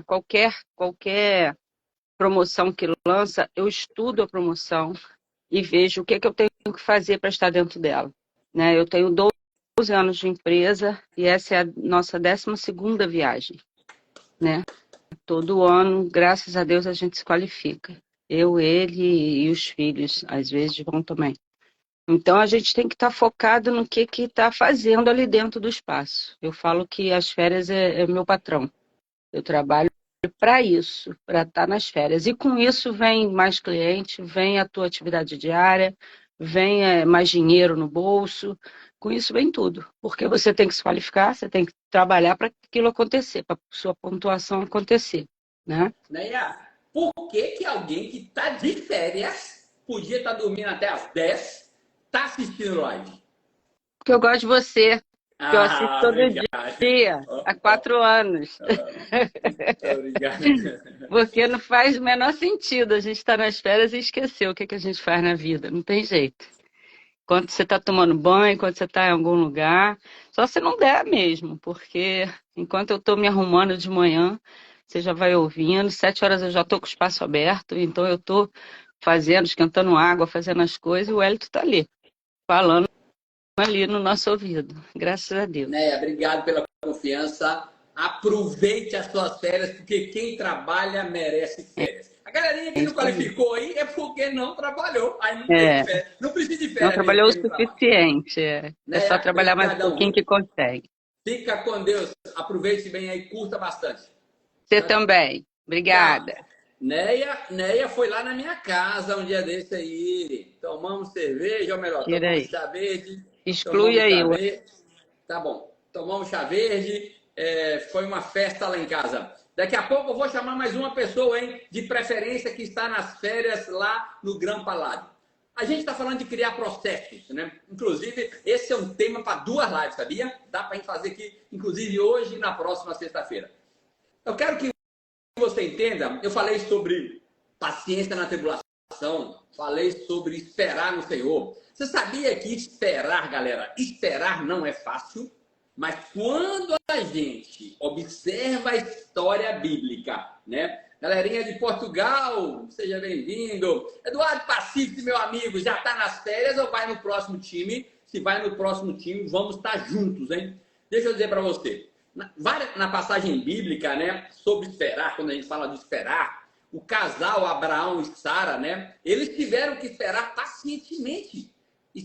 qualquer promoção que lança, eu estudo a promoção e vejo o que eu tenho que fazer para estar dentro dela, né? Eu tenho 12 anos de empresa e essa é a nossa 12ª viagem, né? Todo ano, graças a Deus, a gente se qualifica. Eu, ele e os filhos, às vezes, vão também. Então, a gente tem que estar focado no que está fazendo ali dentro do espaço. Eu falo que as férias é meu patrão. Eu trabalho para isso, para estar nas férias. E com isso vem mais cliente, vem a tua atividade diária, vem mais dinheiro no bolso. Com isso vem tudo. Porque você tem que se qualificar, você tem que trabalhar para aquilo acontecer, para sua pontuação acontecer, né? Neia, por que que alguém que está de férias, podia estar dormindo até às 10, está assistindo live? Porque eu gosto de você, que eu assisto todo Obrigado. dia, há 4 anos. Obrigado. Porque não faz o menor sentido a gente estar nas férias e esquecer o que a gente faz na vida. Não tem jeito. Quando você está tomando banho, quando você está em algum lugar, só se não der mesmo, porque enquanto eu estou me arrumando de manhã, você já vai ouvindo, 7 horas eu já estou com o espaço aberto, então eu estou fazendo, esquentando água, fazendo as coisas, e o Hélito está ali, falando ali no nosso ouvido, graças a Deus. Neia, obrigado pela confiança. Aproveite as suas férias, porque quem trabalha merece férias. A galerinha que não qualificou aí é porque não trabalhou. Aí não tem férias. Não precisa de férias. Não trabalhou o suficiente. É só trabalhar mais um pouquinho que consegue. Fica com Deus. Aproveite bem aí, curta bastante. Você também. Obrigada. Neia foi lá na minha casa um dia desse aí. Tomamos cerveja, ou melhor, tomamos chá verde. Exclui aí. Tá bom. Tomamos chá verde. Foi uma festa lá em casa. Daqui a pouco eu vou chamar mais uma pessoa, hein? De preferência que está nas férias lá no Gran Paládio. A gente está falando de criar processos, né? Inclusive, esse é um tema para 2 lives, sabia? Dá para a gente fazer aqui, inclusive hoje e na próxima sexta-feira. Eu quero que você entenda, eu falei sobre paciência na tribulação, falei sobre esperar no Senhor. Você sabia que esperar, galera, esperar não é fácil? Mas quando a gente observa a história bíblica, né? Galerinha de Portugal, seja bem-vindo. Eduardo Pacífico, meu amigo, já está nas férias ou vai no próximo time? Se vai no próximo time, vamos estar juntos, hein? Deixa eu dizer para você. Na passagem bíblica, né, sobre esperar, quando a gente fala de esperar, o casal Abraão e Sara, né, eles tiveram que esperar pacientemente.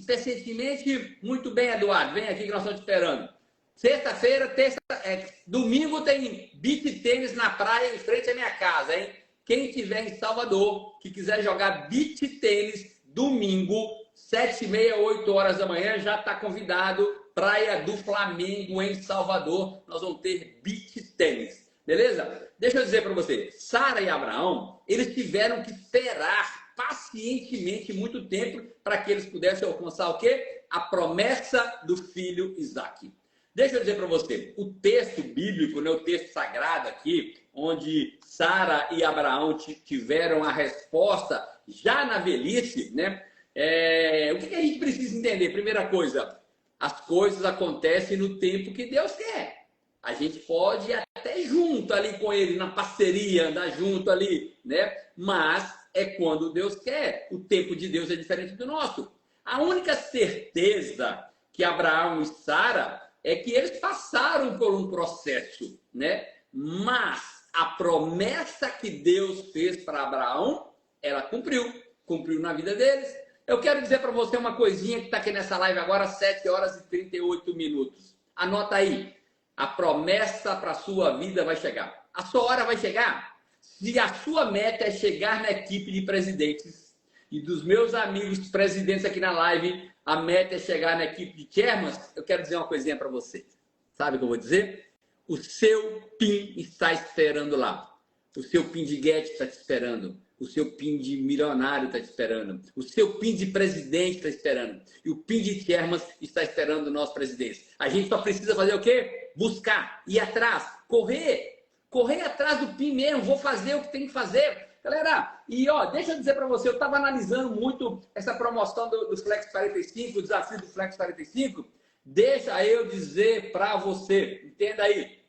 Pacientemente, muito bem, Eduardo, vem aqui que nós estamos te esperando. Sexta-feira, domingo tem beach tênis na praia em frente à minha casa, hein? Quem estiver em Salvador, que quiser jogar beach tênis, domingo, 7h30, 8 horas da manhã, já está convidado. Praia do Flamengo, em Salvador, nós vamos ter beach tênis, beleza? Deixa eu dizer para você, Sara e Abraão, eles tiveram que esperar pacientemente muito tempo para que eles pudessem alcançar o quê? A promessa do filho Isaque. Deixa eu dizer para você, o texto bíblico, né, o texto sagrado aqui, onde Sara e Abraão tiveram a resposta já na velhice, né? O que a gente precisa entender? Primeira coisa, As coisas acontecem no tempo que Deus quer. A gente pode ir até junto ali com ele, na parceria, andar junto ali, né? Mas é quando Deus quer. O tempo de Deus é diferente do nosso. A única certeza que Abraão e Sara é que eles passaram por um processo, né? Mas a promessa que Deus fez para Abraão, ela cumpriu na vida deles. Eu quero dizer para você uma coisinha que está aqui nessa live agora, 7 horas e 38 minutos. Anota aí, a promessa para a sua vida vai chegar. A sua hora vai chegar. Se a sua meta é chegar na equipe de presidentes, e dos meus amigos presidentes aqui na live, a meta é chegar na equipe de chairmans, eu quero dizer uma coisinha para você. Sabe o que eu vou dizer? O seu PIN está esperando lá. O seu PIN de Guedes está te esperando. O seu PIN de milionário está te esperando. O seu PIN de presidente está esperando. E o PIN de chairmans está esperando nós presidentes. A gente só precisa fazer o quê? Buscar, ir atrás, correr. Correr atrás do PIN mesmo. Vou fazer o que tem que fazer. Galera, e ó, deixa eu dizer para você, eu estava analisando muito essa promoção do Flex 45, o desafio do Flex 45. Deixa eu dizer para você, entenda aí,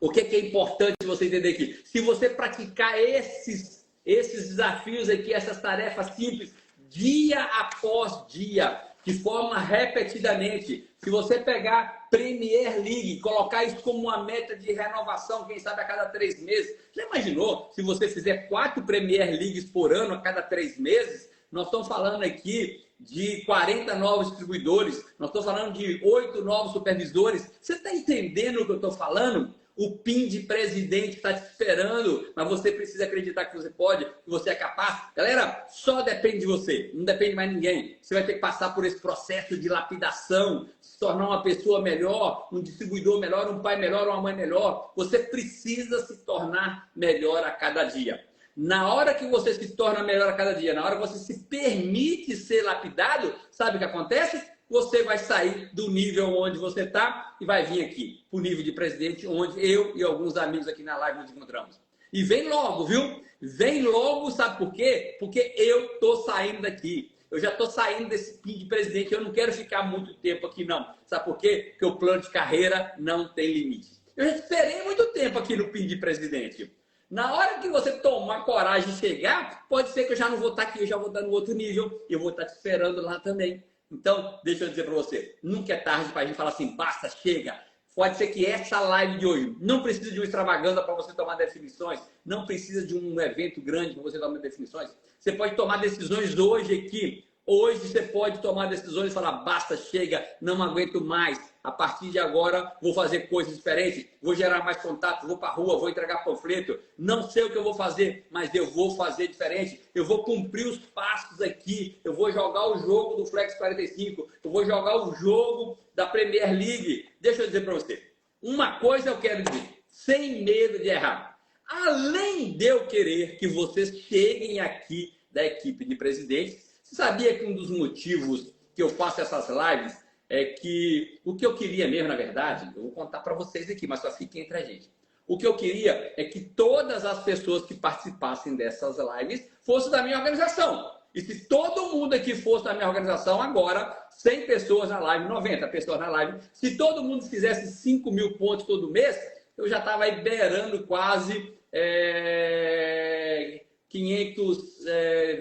o que é importante você entender aqui. Se você praticar esses desafios aqui, essas tarefas simples, dia após dia, de forma repetidamente, se você pegar Premier League, colocar isso como uma meta de renovação, quem sabe a cada 3 meses, já imaginou se você fizer 4 Premier Leagues por ano a cada 3 meses? Nós estamos falando aqui de 40 novos distribuidores, nós estamos falando de 8 novos supervisores. Você está entendendo o que eu estou falando? O PIN de presidente está te esperando, mas você precisa acreditar que você pode, que você é capaz. Galera, só depende de você, não depende mais de ninguém. Você vai ter que passar por esse processo de lapidação, se tornar uma pessoa melhor, um distribuidor melhor, um pai melhor, uma mãe melhor. Você precisa se tornar melhor a cada dia. Na hora que você se torna melhor a cada dia, na hora que você se permite ser lapidado, sabe o que acontece? Você vai sair do nível onde você está e vai vir aqui para o nível de presidente, onde eu e alguns amigos aqui na live nos encontramos. E vem logo, viu? Vem logo, sabe por quê? Porque eu estou saindo daqui. Eu já estou saindo desse PIN de presidente. Eu não quero ficar muito tempo aqui, não. Sabe por quê? Porque o plano de carreira não tem limite. Eu já esperei muito tempo aqui no PIN de presidente. Na hora que você tomar coragem e chegar, pode ser que eu já não vou estar aqui, eu já vou estar no outro nível. E eu vou estar te esperando lá também. Então, deixa eu dizer para você, nunca é tarde para a gente falar assim, basta, chega. Pode ser que essa live de hoje não precisa de uma extravagância para você tomar definições, não precisa de um evento grande para você tomar definições. Você pode tomar decisões hoje aqui. Hoje você pode tomar decisões e falar, basta, chega, não aguento mais. A partir de agora vou fazer coisas diferentes, vou gerar mais contato, vou para a rua, vou entregar panfleto. Não sei o que eu vou fazer, mas eu vou fazer diferente. Eu vou cumprir os passos aqui, eu vou jogar o jogo do Flex 45, eu vou jogar o jogo da Premier League. Deixa eu dizer para você, uma coisa eu quero dizer, sem medo de errar. Além de eu querer que vocês cheguem aqui da equipe de presidentes, você sabia que um dos motivos que eu faço essas lives é que o que eu queria mesmo, na verdade, eu vou contar para vocês aqui, mas só fiquem entre a gente. O que eu queria é que todas as pessoas que participassem dessas lives fossem da minha organização. E se todo mundo aqui fosse da minha organização, agora, 100 pessoas na live, 90 pessoas na live, se todo mundo fizesse 5 mil pontos todo mês, eu já estava aí beirando quase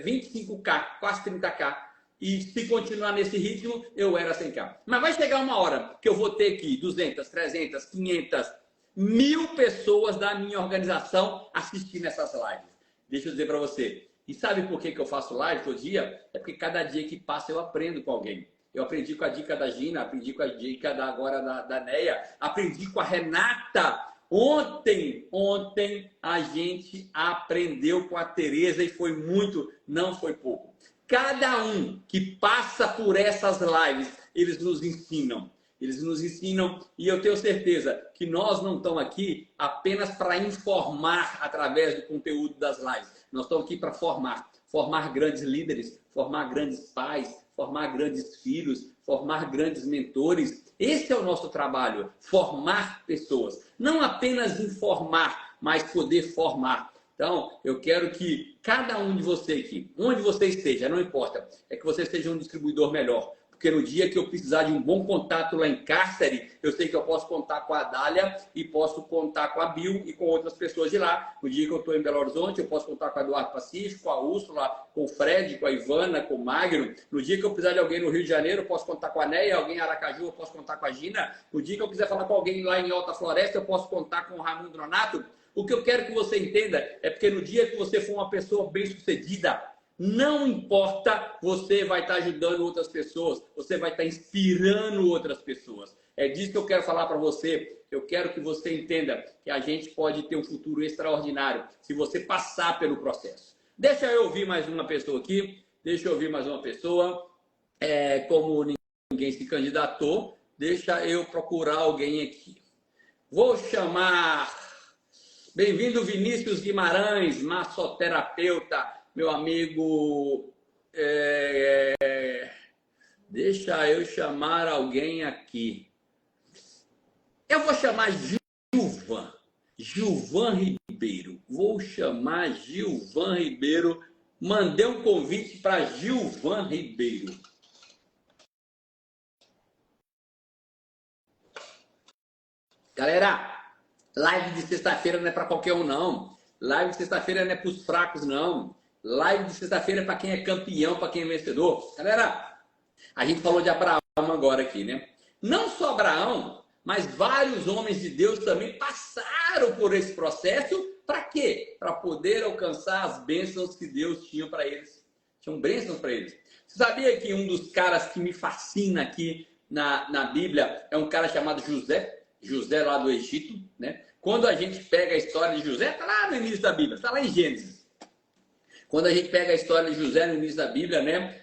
25k, quase 30k. E se continuar nesse ritmo, eu era 100k. Mas vai chegar uma hora que eu vou ter aqui 200, 300, 500, 1000 pessoas da minha organização assistindo essas lives. Deixa eu dizer para você. E sabe por que eu faço live todo dia? É porque cada dia que passa eu aprendo com alguém. Eu aprendi com a dica da Gina, aprendi com a dica da Neia, aprendi com a Renata. Ontem a gente aprendeu com a Tereza e foi muito, não foi pouco. Cada um que passa por essas lives, eles nos ensinam. Eles nos ensinam e eu tenho certeza que nós não estamos aqui apenas para informar através do conteúdo das lives. Nós estamos aqui para formar grandes líderes, formar grandes pais, formar grandes filhos, formar grandes mentores. Esse é o nosso trabalho, formar pessoas. Não apenas informar, mas poder formar. Então, eu quero que cada um de vocês aqui, onde você esteja, não importa, é que você seja um distribuidor melhor. porque no dia que eu precisar de um bom contato lá em Cárcere, eu sei que eu posso contar com a Dália e posso contar com a Bill e com outras pessoas de lá. No dia que eu estou em Belo Horizonte, eu posso contar com a Eduardo Pacífico, com a Úrsula, com o Fred, com a Ivana, com o Magno. No dia que eu precisar de alguém no Rio de Janeiro, eu posso contar com a Neia, alguém em Aracaju, eu posso contar com a Gina. No dia que eu quiser falar com alguém lá em Alta Floresta, eu posso contar com o Raimundo Nonato. O que eu quero que você entenda é porque no dia que você for uma pessoa bem-sucedida, não importa, você vai estar ajudando outras pessoas, você vai estar inspirando outras pessoas. É disso que eu quero falar para você. Eu quero que você entenda que a gente pode ter um futuro extraordinário se você passar pelo processo. Deixa eu ouvir mais uma pessoa aqui. Deixa eu ouvir mais uma pessoa. Como ninguém se candidatou, deixa eu procurar alguém aqui. Vou chamar... Bem-vindo, Vinícius Guimarães, massoterapeuta, meu amigo. Deixa eu chamar alguém aqui. Eu vou chamar Gilvan Ribeiro. Vou chamar Gilvan Ribeiro. Mandei um convite para Gilvan Ribeiro. Galera, live de sexta-feira não é para qualquer um, não. Live de sexta-feira não é para os fracos, não. Live de sexta-feira é para quem é campeão, para quem é vencedor. Galera, a gente falou de Abraão agora aqui, né? Não só Abraão, mas vários homens de Deus também passaram por esse processo. Para quê? Para poder alcançar as bênçãos que Deus tinha para eles. Tinham bênçãos para eles. Você sabia que um dos caras que me fascina aqui na Bíblia é um cara chamado José? José lá do Egito, né? Quando a gente pega a história de José, está lá no início da Bíblia, está lá em Gênesis. Quando a gente pega a história de José no início da Bíblia, né?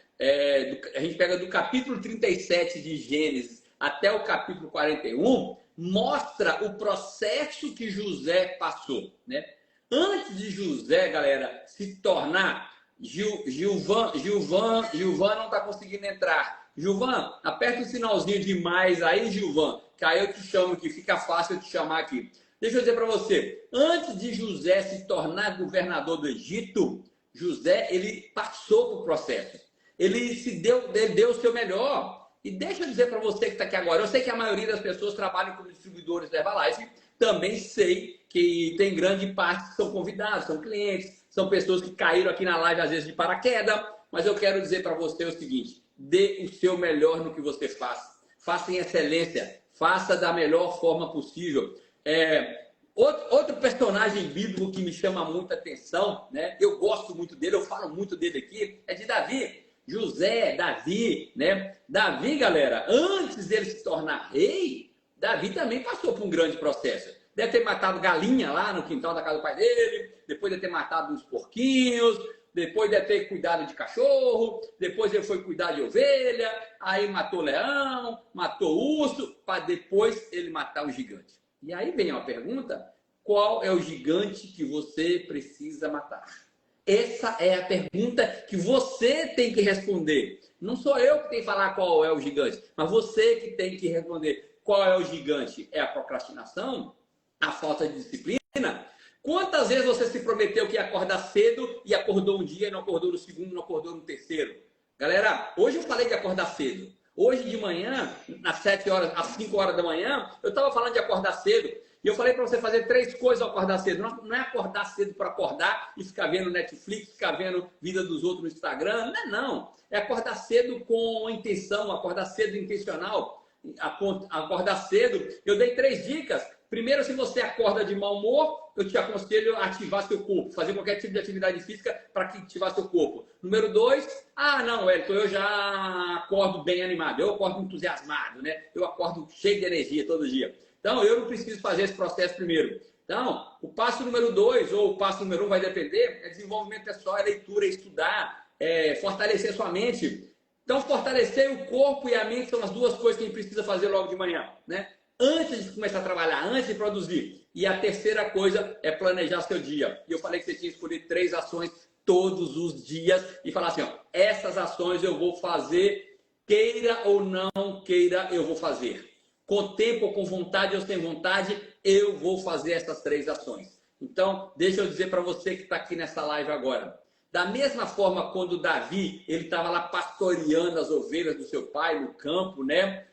A gente pega do capítulo 37 de Gênesis até o capítulo 41, mostra o processo que José passou, né? Antes de José, galera, se tornar... Gilvan não está conseguindo entrar. Gilvan, aperta o sinalzinho de mais aí, Gilvan, que aí eu te chamo aqui, fica fácil eu te chamar aqui. Deixa eu dizer para você, antes de José se tornar governador do Egito, José, ele passou por processo. Ele deu o seu melhor. E deixa eu dizer para você que está aqui agora, eu sei que a maioria das pessoas trabalham como distribuidores da Herbalife, também sei que tem grande parte que são convidados, são clientes, são pessoas que caíram aqui na live às vezes de paraquedas, mas eu quero dizer para você o seguinte, dê o seu melhor no que você faz. Faça em excelência, faça da melhor forma possível. Outro personagem bíblico que me chama muita atenção, né? Eu gosto muito dele, eu falo muito dele aqui, é de Davi. José, Davi, né? Davi, galera, antes dele se tornar rei, Davi também passou por um grande processo. Deve ter matado galinha lá no quintal da casa do pai dele, depois de ter matado uns porquinhos, depois de ter cuidado de cachorro, depois ele foi cuidar de ovelha, aí matou leão, matou urso, para depois ele matar o gigante. E aí vem uma pergunta, qual é o gigante que você precisa matar? Essa é a pergunta que você tem que responder. Não sou eu que tenho que falar qual é o gigante, mas você que tem que responder qual é o gigante. É a procrastinação? A falta de disciplina? Quantas vezes você se prometeu que ia acordar cedo e acordou um dia e não acordou no segundo, não acordou no terceiro? Galera, hoje eu falei de acordar cedo. Hoje de manhã, às 7 horas, às 5 horas da manhã, eu estava falando de acordar cedo. E eu falei para você fazer 3 coisas ao acordar cedo. Não é acordar cedo para acordar e ficar vendo Netflix, ficar vendo vida dos outros no Instagram. Não. É acordar cedo com intenção, acordar cedo intencional. Acordar cedo. Eu dei 3 dicas. Primeiro, se você acorda de mau humor, eu te aconselho a ativar seu corpo, fazer qualquer tipo de atividade física para ativar seu corpo. Número 2, Wellington, eu já acordo bem animado, eu acordo entusiasmado, né? Eu acordo cheio de energia todo dia. Então, eu não preciso fazer esse processo primeiro. Então, o passo número 2 ou o passo número 1 vai depender, é desenvolvimento pessoal, é leitura, é estudar, é fortalecer sua mente. Então, fortalecer o corpo e a mente são as 2 coisas que a gente precisa fazer logo de manhã, né? Antes de começar a trabalhar, antes de produzir. E a terceira coisa é planejar seu dia. E eu falei que você tinha que escolher 3 ações todos os dias e falar assim, ó, essas ações eu vou fazer, queira ou não queira, eu vou fazer. Com tempo ou com vontade ou sem vontade, eu vou fazer essas 3 ações. Então, deixa eu dizer para você que está aqui nessa live agora. Da mesma forma, quando Davi ele estava lá pastoreando as ovelhas do seu pai no campo, né?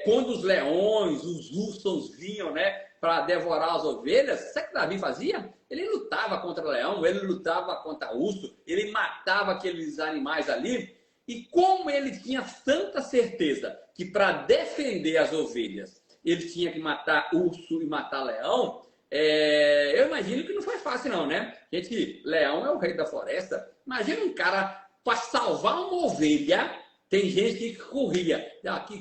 Quando os leões, os ursos vinham, né, para devorar as ovelhas, sabe o que Davi fazia? Ele lutava contra leão, ele lutava contra urso, ele matava aqueles animais ali. E como ele tinha tanta certeza que para defender as ovelhas ele tinha que matar urso e matar leão, eu imagino que não foi fácil não, né? Gente, leão é o rei da floresta. Imagina um cara para salvar uma ovelha. Tem gente que corria,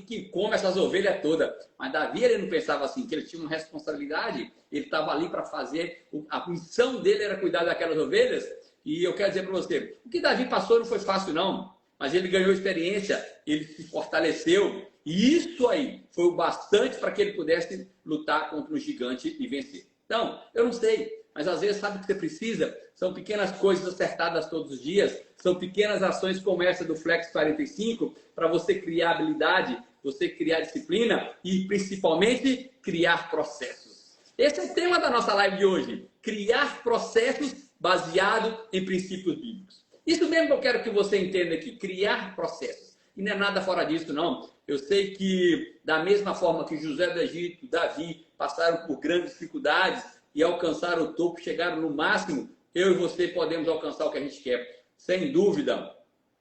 que come essas ovelhas todas. Mas Davi, ele não pensava assim, que ele tinha uma responsabilidade. Ele estava ali para fazer, a missão dele era cuidar daquelas ovelhas. E eu quero dizer para você, o que Davi passou não foi fácil não. Mas ele ganhou experiência, ele se fortaleceu. E isso aí foi o bastante para que ele pudesse lutar contra um gigante e vencer. Então, eu não sei, mas às vezes sabe o que você precisa? São pequenas coisas acertadas todos os dias, são pequenas ações como essa do Flex 45 para você criar habilidade, você criar disciplina e principalmente criar processos. Esse é o tema da nossa live de hoje, criar processos baseado em princípios bíblicos. Isso mesmo que eu quero que você entenda aqui, criar processos. E não é nada fora disso, não. Eu sei que, da mesma forma que José do Egito, Davi, passaram por grandes dificuldades e alcançaram o topo, chegaram no máximo, eu e você podemos alcançar o que a gente quer. Sem dúvida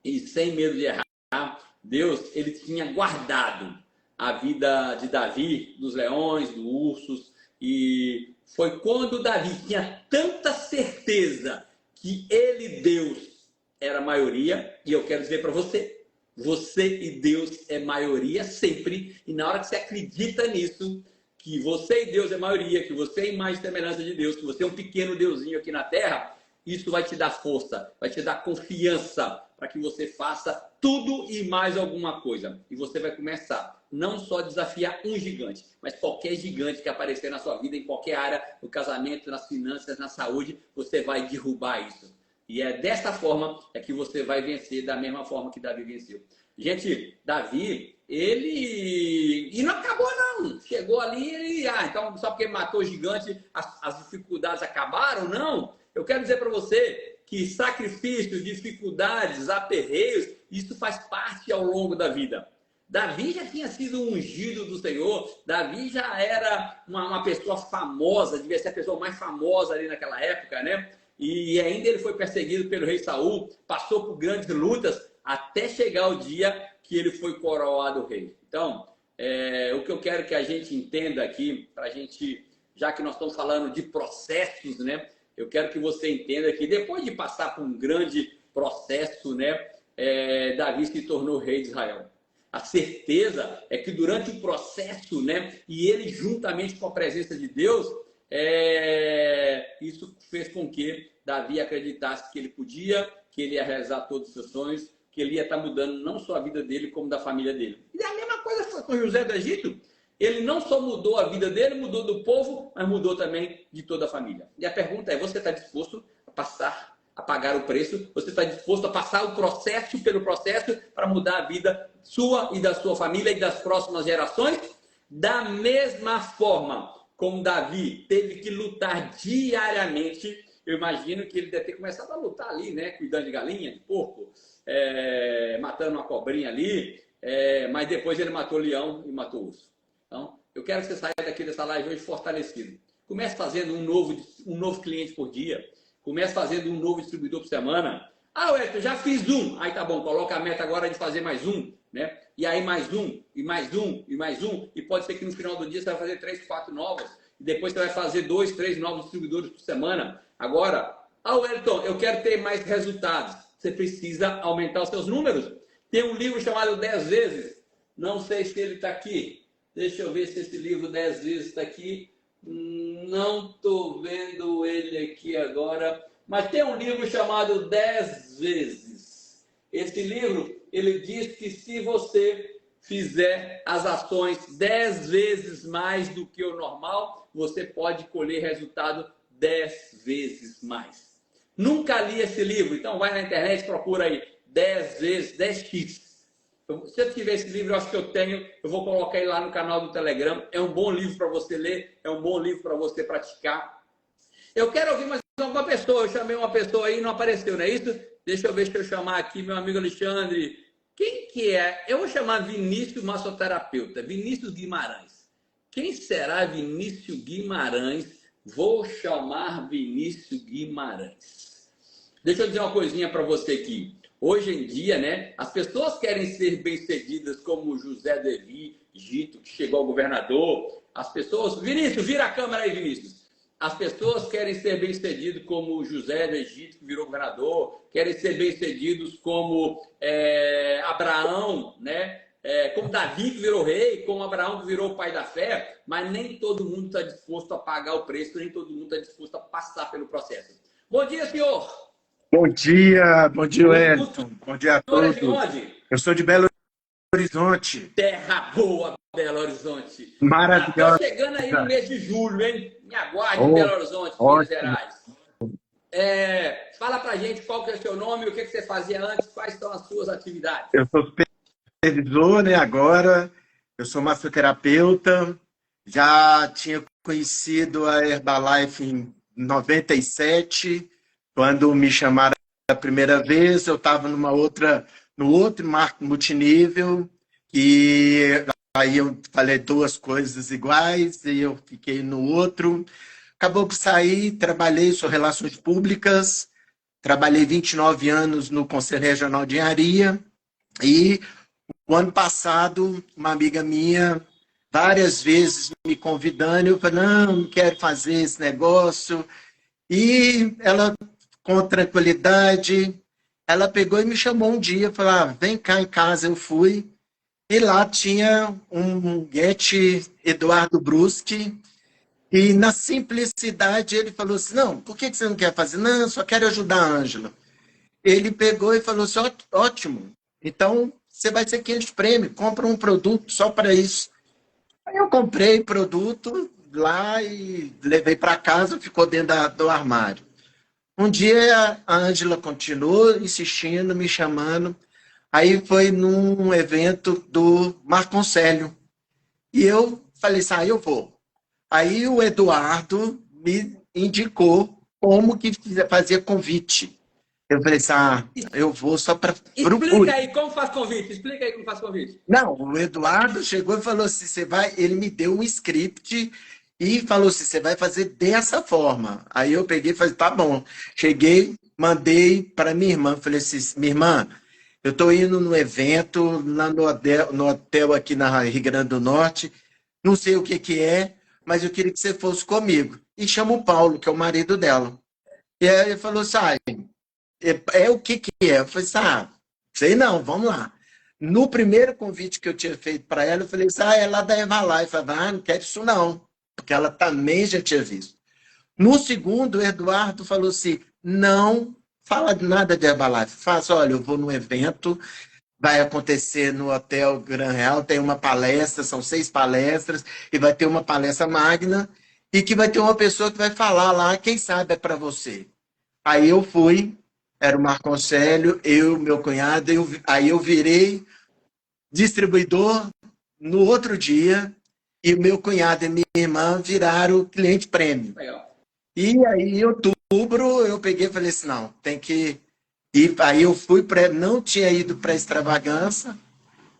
e sem medo de errar, Deus, ele tinha guardado a vida de Davi, dos leões, dos ursos, e foi quando Davi tinha tanta certeza que ele, Deus, era a maioria, e eu quero dizer para você, você e Deus é maioria sempre, e na hora que você acredita nisso, que você e Deus é maioria, que você é imagem e semelhança de Deus, que você é um pequeno Deusinho aqui na terra, isso vai te dar força, vai te dar confiança para que você faça tudo e mais alguma coisa. E você vai começar não só a desafiar um gigante, mas qualquer gigante que aparecer na sua vida, em qualquer área, no casamento, nas finanças, na saúde, você vai derrubar isso. E é dessa forma que você vai vencer, da mesma forma que Davi venceu. Gente, Davi, ele... E não acabou não. Chegou ali e... então só porque matou o gigante, as dificuldades acabaram? Não. Eu quero dizer para você que sacrifícios, dificuldades, aperreios, isso faz parte ao longo da vida. Davi já tinha sido ungido do Senhor. Davi já era uma pessoa famosa, devia ser a pessoa mais famosa ali naquela época, né? E ainda ele foi perseguido pelo rei Saul, passou por grandes lutas, até chegar o dia que ele foi coroado rei. Então, o que eu quero que a gente entenda aqui, para a gente, já que nós estamos falando de processos, né? Eu quero que você entenda que depois de passar por um grande processo, né? Davi se tornou rei de Israel. A certeza é que durante o processo, né? E ele juntamente com a presença de Deus, isso fez com que Davi acreditasse que ele podia, que ele ia realizar todos os seus sonhos, que ele ia estar mudando não só a vida dele, como da família dele. E a mesma coisa foi com José do Egito. Ele não só mudou a vida dele, mudou do povo, mas mudou também de toda a família. E a pergunta é, você está disposto a pagar o preço? Você está disposto a passar o processo pelo processo para mudar a vida sua e da sua família e das próximas gerações? Da mesma forma como Davi teve que lutar diariamente, eu imagino que ele deve ter começado a lutar ali, né? Cuidando de galinha, de porco, matando uma cobrinha ali, mas depois ele matou leão e matou urso. Então, eu quero que você saia daqui dessa live hoje fortalecido. Comece fazendo um novo cliente por dia. Comece fazendo um novo distribuidor por semana. Wellington, já fiz um. Aí tá bom, coloca a meta agora de fazer mais um, né? E aí mais um, e mais um, e mais um. E pode ser que no final do dia você vai fazer 3, 4 novos. E depois você vai fazer 2, 3 novos distribuidores por semana. Agora, Wellington, eu quero ter mais resultados. Você precisa aumentar os seus números. Tem um livro chamado 10 vezes. Não sei se ele está aqui. Deixa eu ver se esse livro 10 vezes está aqui. Não estou vendo ele aqui agora. Mas tem um livro chamado 10 vezes. Esse livro, ele diz que se você fizer as ações 10 vezes mais do que o normal, você pode colher resultado 10 vezes mais. Nunca li esse livro, então vai na internet e procura aí 10 vezes, 10x. Se eu tiver esse livro, eu acho que eu tenho, eu vou colocar ele lá no canal do Telegram. É um bom livro para você ler, é um bom livro para você praticar. Eu quero ouvir mais uma pessoa, eu chamei uma pessoa aí e não apareceu, não é isso? Deixa eu ver se eu chamar aqui meu amigo Alexandre. Quem que é? Eu vou chamar Vinícius Massoterapeuta, Vinícius Guimarães. Quem será Vinícius Guimarães? Vou chamar Vinícius Guimarães. Deixa eu dizer uma coisinha para você aqui. Hoje em dia, né, as pessoas querem ser bem-sucedidas como José Devi Gito, que chegou ao governador. As pessoas... Vinícius, vira a câmera aí, Vinícius. As pessoas querem ser bem-sucedidos como José do Egito, que virou governador, querem ser bem-sucedidos como Abraão, né? Como Davi, que virou rei, como Abraão, que virou o pai da fé, mas nem todo mundo está disposto a pagar o preço, nem todo mundo está disposto a passar pelo processo. Bom dia, senhor! Bom dia, Wellington. Bom dia a todos. Eu sou de Belo Horizonte. Terra boa, Belo Horizonte. Maravilhosa. Estou chegando aí no mês de julho, hein? Me aguarde em Belo Horizonte, Minas Gerais. Fala pra gente qual que é o seu nome, o que você fazia antes, quais são as suas atividades. Eu sou supervisor, né, agora. Eu sou massoterapeuta. Já tinha conhecido a Herbalife em 97, quando me chamaram a primeira vez. Eu estava no outro marco multinível, e aí eu falei duas coisas iguais, e eu fiquei no outro. Acabou que saí, trabalhei, sou relações públicas, trabalhei 29 anos no Conselho Regional de Engenharia, e o ano passado, uma amiga minha, várias vezes me convidando, eu falei, não quero fazer esse negócio, e ela, com tranquilidade, ela pegou e me chamou um dia, falou, vem cá em casa. Eu fui, e lá tinha um Guete Eduardo Bruschi, e na simplicidade ele falou assim, não, por que você não quer fazer? Não, eu só quero ajudar a Ângela. Ele pegou e falou assim, ótimo, então você vai ser cliente prêmio, compra um produto só para isso. Aí eu comprei produto lá e levei para casa, ficou dentro do armário. Um dia a Ângela continuou insistindo, me chamando, aí foi num evento do Marconcelho, e eu falei assim, eu vou. Aí o Eduardo me indicou como que fazia convite. Eu falei assim, eu vou só para... Explica aí como faz convite, Não, o Eduardo chegou e falou assim, ele me deu um script e falou assim, você vai fazer dessa forma. Aí eu peguei e falei, tá bom. Cheguei, mandei para minha irmã, falei assim, minha irmã, eu estou indo no evento, lá no hotel aqui na Rio Grande do Norte, não sei o que é, mas eu queria que você fosse comigo. E chama o Paulo, que é o marido dela. E aí ele falou assim, o que é? Eu falei assim, sei não, vamos lá. No primeiro convite que eu tinha feito para ela, eu falei assim, é lá da Herbalife. Eu falei, não quero isso não, porque ela também já tinha visto. No segundo, o Eduardo falou assim, não fala nada de Herbalife. Faça, olha, eu vou num evento, vai acontecer no Hotel Gran Real, tem uma palestra, são 6 palestras, e vai ter uma palestra magna, e que vai ter uma pessoa que vai falar lá, quem sabe é para você. Aí eu fui, era o Marconcelho, eu, meu cunhado, aí eu virei distribuidor no outro dia, e meu cunhado e minha irmã viraram cliente prêmio. Legal. E aí, em outubro, eu peguei e falei assim, não, tem que... E aí eu fui, não tinha ido para Extravagância,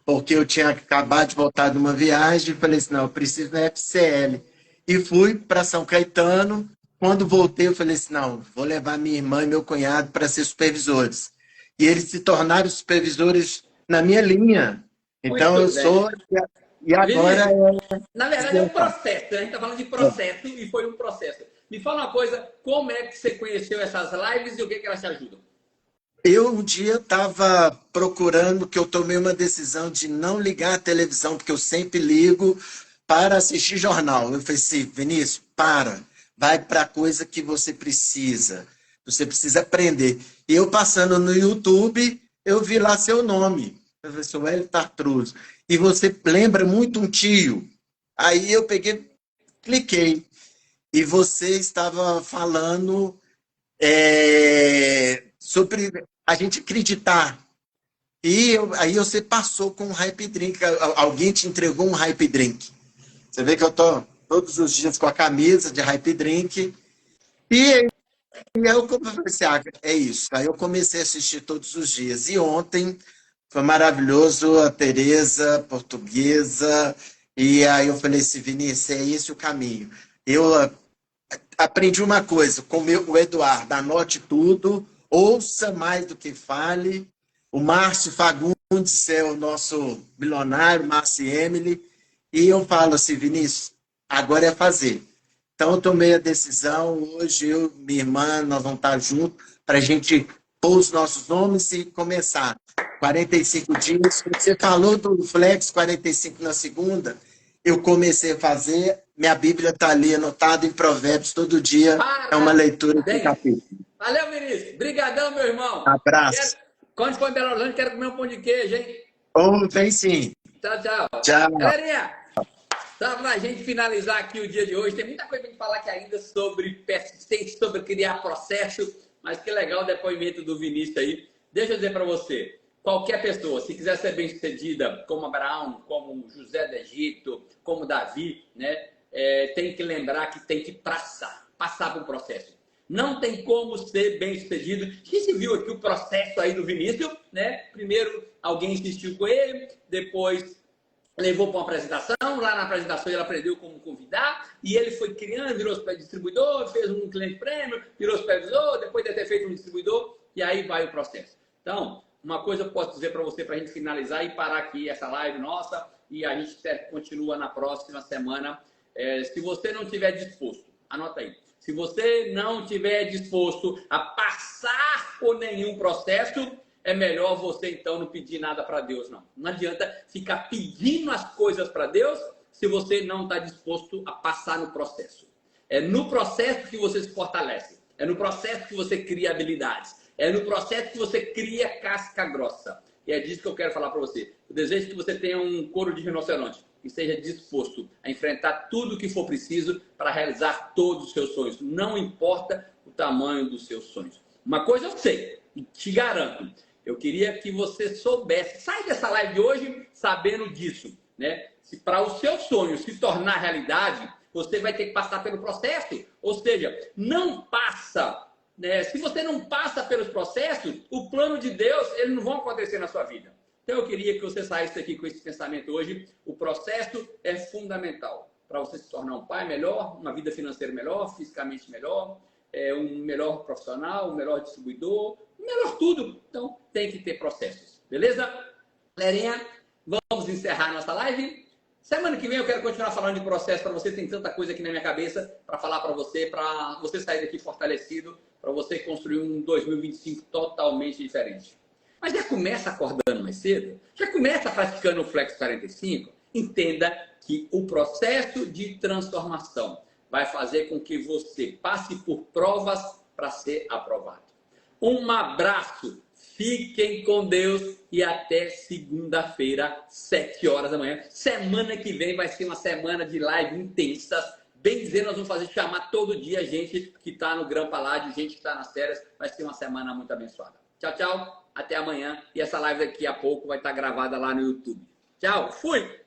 porque eu tinha acabado de voltar de uma viagem, e falei assim, não, eu preciso da FCL. E fui para São Caetano. Quando voltei, eu falei assim, não, vou levar minha irmã e meu cunhado para ser supervisores. E eles se tornaram supervisores na minha linha. Então, eu sou... E agora... Na verdade, é um processo. A gente está falando de processo e foi um processo. Me fala uma coisa, como é que você conheceu essas lives e o que elas te ajudam? Eu um dia estava procurando, que eu tomei uma decisão de não ligar a televisão, porque eu sempre ligo para assistir jornal. Eu falei assim, Vinícius, vai para a coisa que você precisa aprender. E eu passando no YouTube, eu vi lá seu nome, professor Wellington Artruso, e você lembra muito um tio. Aí eu peguei, cliquei, e você estava falando sobre a gente acreditar. E aí você passou com um hype drink, alguém te entregou um hype drink. Você vê que eu estou todos os dias com a camisa de hype drink. E E aí eu comecei, é isso. Aí eu comecei a assistir todos os dias. E ontem foi maravilhoso, a Tereza, portuguesa. E aí eu falei assim, Vinícius, é esse o caminho. Eu aprendi uma coisa com o Eduardo, anote tudo, ouça mais do que fale. O Márcio Fagundes é o nosso milionário, Márcio e Emily. E eu falo assim, Vinícius, agora é fazer. Então, eu tomei a decisão, hoje eu e minha irmã, nós vamos estar juntos para a gente pôr os nossos nomes e começar. 45 dias, você falou do Flex 45 na segunda, eu comecei a fazer, minha Bíblia está ali anotada em Provérbios, todo dia é uma leitura de Parabéns. capítulo. Valeu, Vinícius. Brigadão, meu irmão. Abraço. Quando for em Belo Horizonte, quero comer um pão de queijo, hein? Ou vem sim. Tchau, tchau. Tchau. Galerinha, só para a gente finalizar aqui o dia de hoje, tem muita coisa para gente falar aqui ainda sobre persistência, sobre criar processo, mas que legal o depoimento do Vinícius aí. Deixa eu dizer para você, qualquer pessoa, se quiser ser bem-sucedida, como Abraão, como José do Egito, como Davi, né, tem que lembrar que tem que passar por um processo. Não tem como ser bem-sucedido. A gente viu aqui o processo aí do Vinícius, né? Primeiro alguém insistiu com ele, depois levou para uma apresentação, lá na apresentação ele aprendeu como convidar, e ele foi criando, virou distribuidor, fez um cliente prêmio, virou supervisor, depois de ter feito um distribuidor, e aí vai o processo. Então, uma coisa eu posso dizer para você, para a gente finalizar e parar aqui essa live nossa, e a gente continua na próxima semana. Se você não estiver disposto, anota aí, se você não estiver disposto a passar por nenhum processo, é melhor você, então, não pedir nada para Deus, não. Não adianta ficar pedindo as coisas para Deus se você não está disposto a passar no processo. É no processo que você se fortalece. É no processo que você cria habilidades. É no processo que você cria casca grossa. E é disso que eu quero falar para você. Eu desejo que você tenha um couro de rinoceronte e seja disposto a enfrentar tudo o que for preciso para realizar todos os seus sonhos. Não importa o tamanho dos seus sonhos. Uma coisa eu sei e te garanto. Eu queria que você soubesse, sai dessa live de hoje sabendo disso, né? Se para o seu sonho se tornar realidade, você vai ter que passar pelo processo. Ou seja, não passa, né? Se você não passa pelos processos, o plano de Deus, ele não vai acontecer na sua vida. Então eu queria que você saísse daqui com esse pensamento hoje. O processo é fundamental para você se tornar um pai melhor, uma vida financeira melhor, fisicamente melhor, um melhor profissional, um melhor distribuidor, melhor tudo. Então, tem que ter processos. Beleza? Galerinha, vamos encerrar nossa live. Semana que vem eu quero continuar falando de processo para você. Tem tanta coisa aqui na minha cabeça para falar para você sair daqui fortalecido, para você construir um 2025 totalmente diferente. Mas já começa acordando mais cedo? Já começa praticando o Flex 45? Entenda que o processo de transformação vai fazer com que você passe por provas para ser aprovado. Um abraço, fiquem com Deus e até segunda-feira, 7 horas da manhã. Semana que vem vai ser uma semana de live intensas. Bem dizer, nós vamos chamar todo dia gente que está no Gran Paládio, gente que está nas férias. Vai ser uma semana muito abençoada. Tchau, tchau, até amanhã. E essa live daqui a pouco vai estar gravada lá no YouTube. Tchau, fui!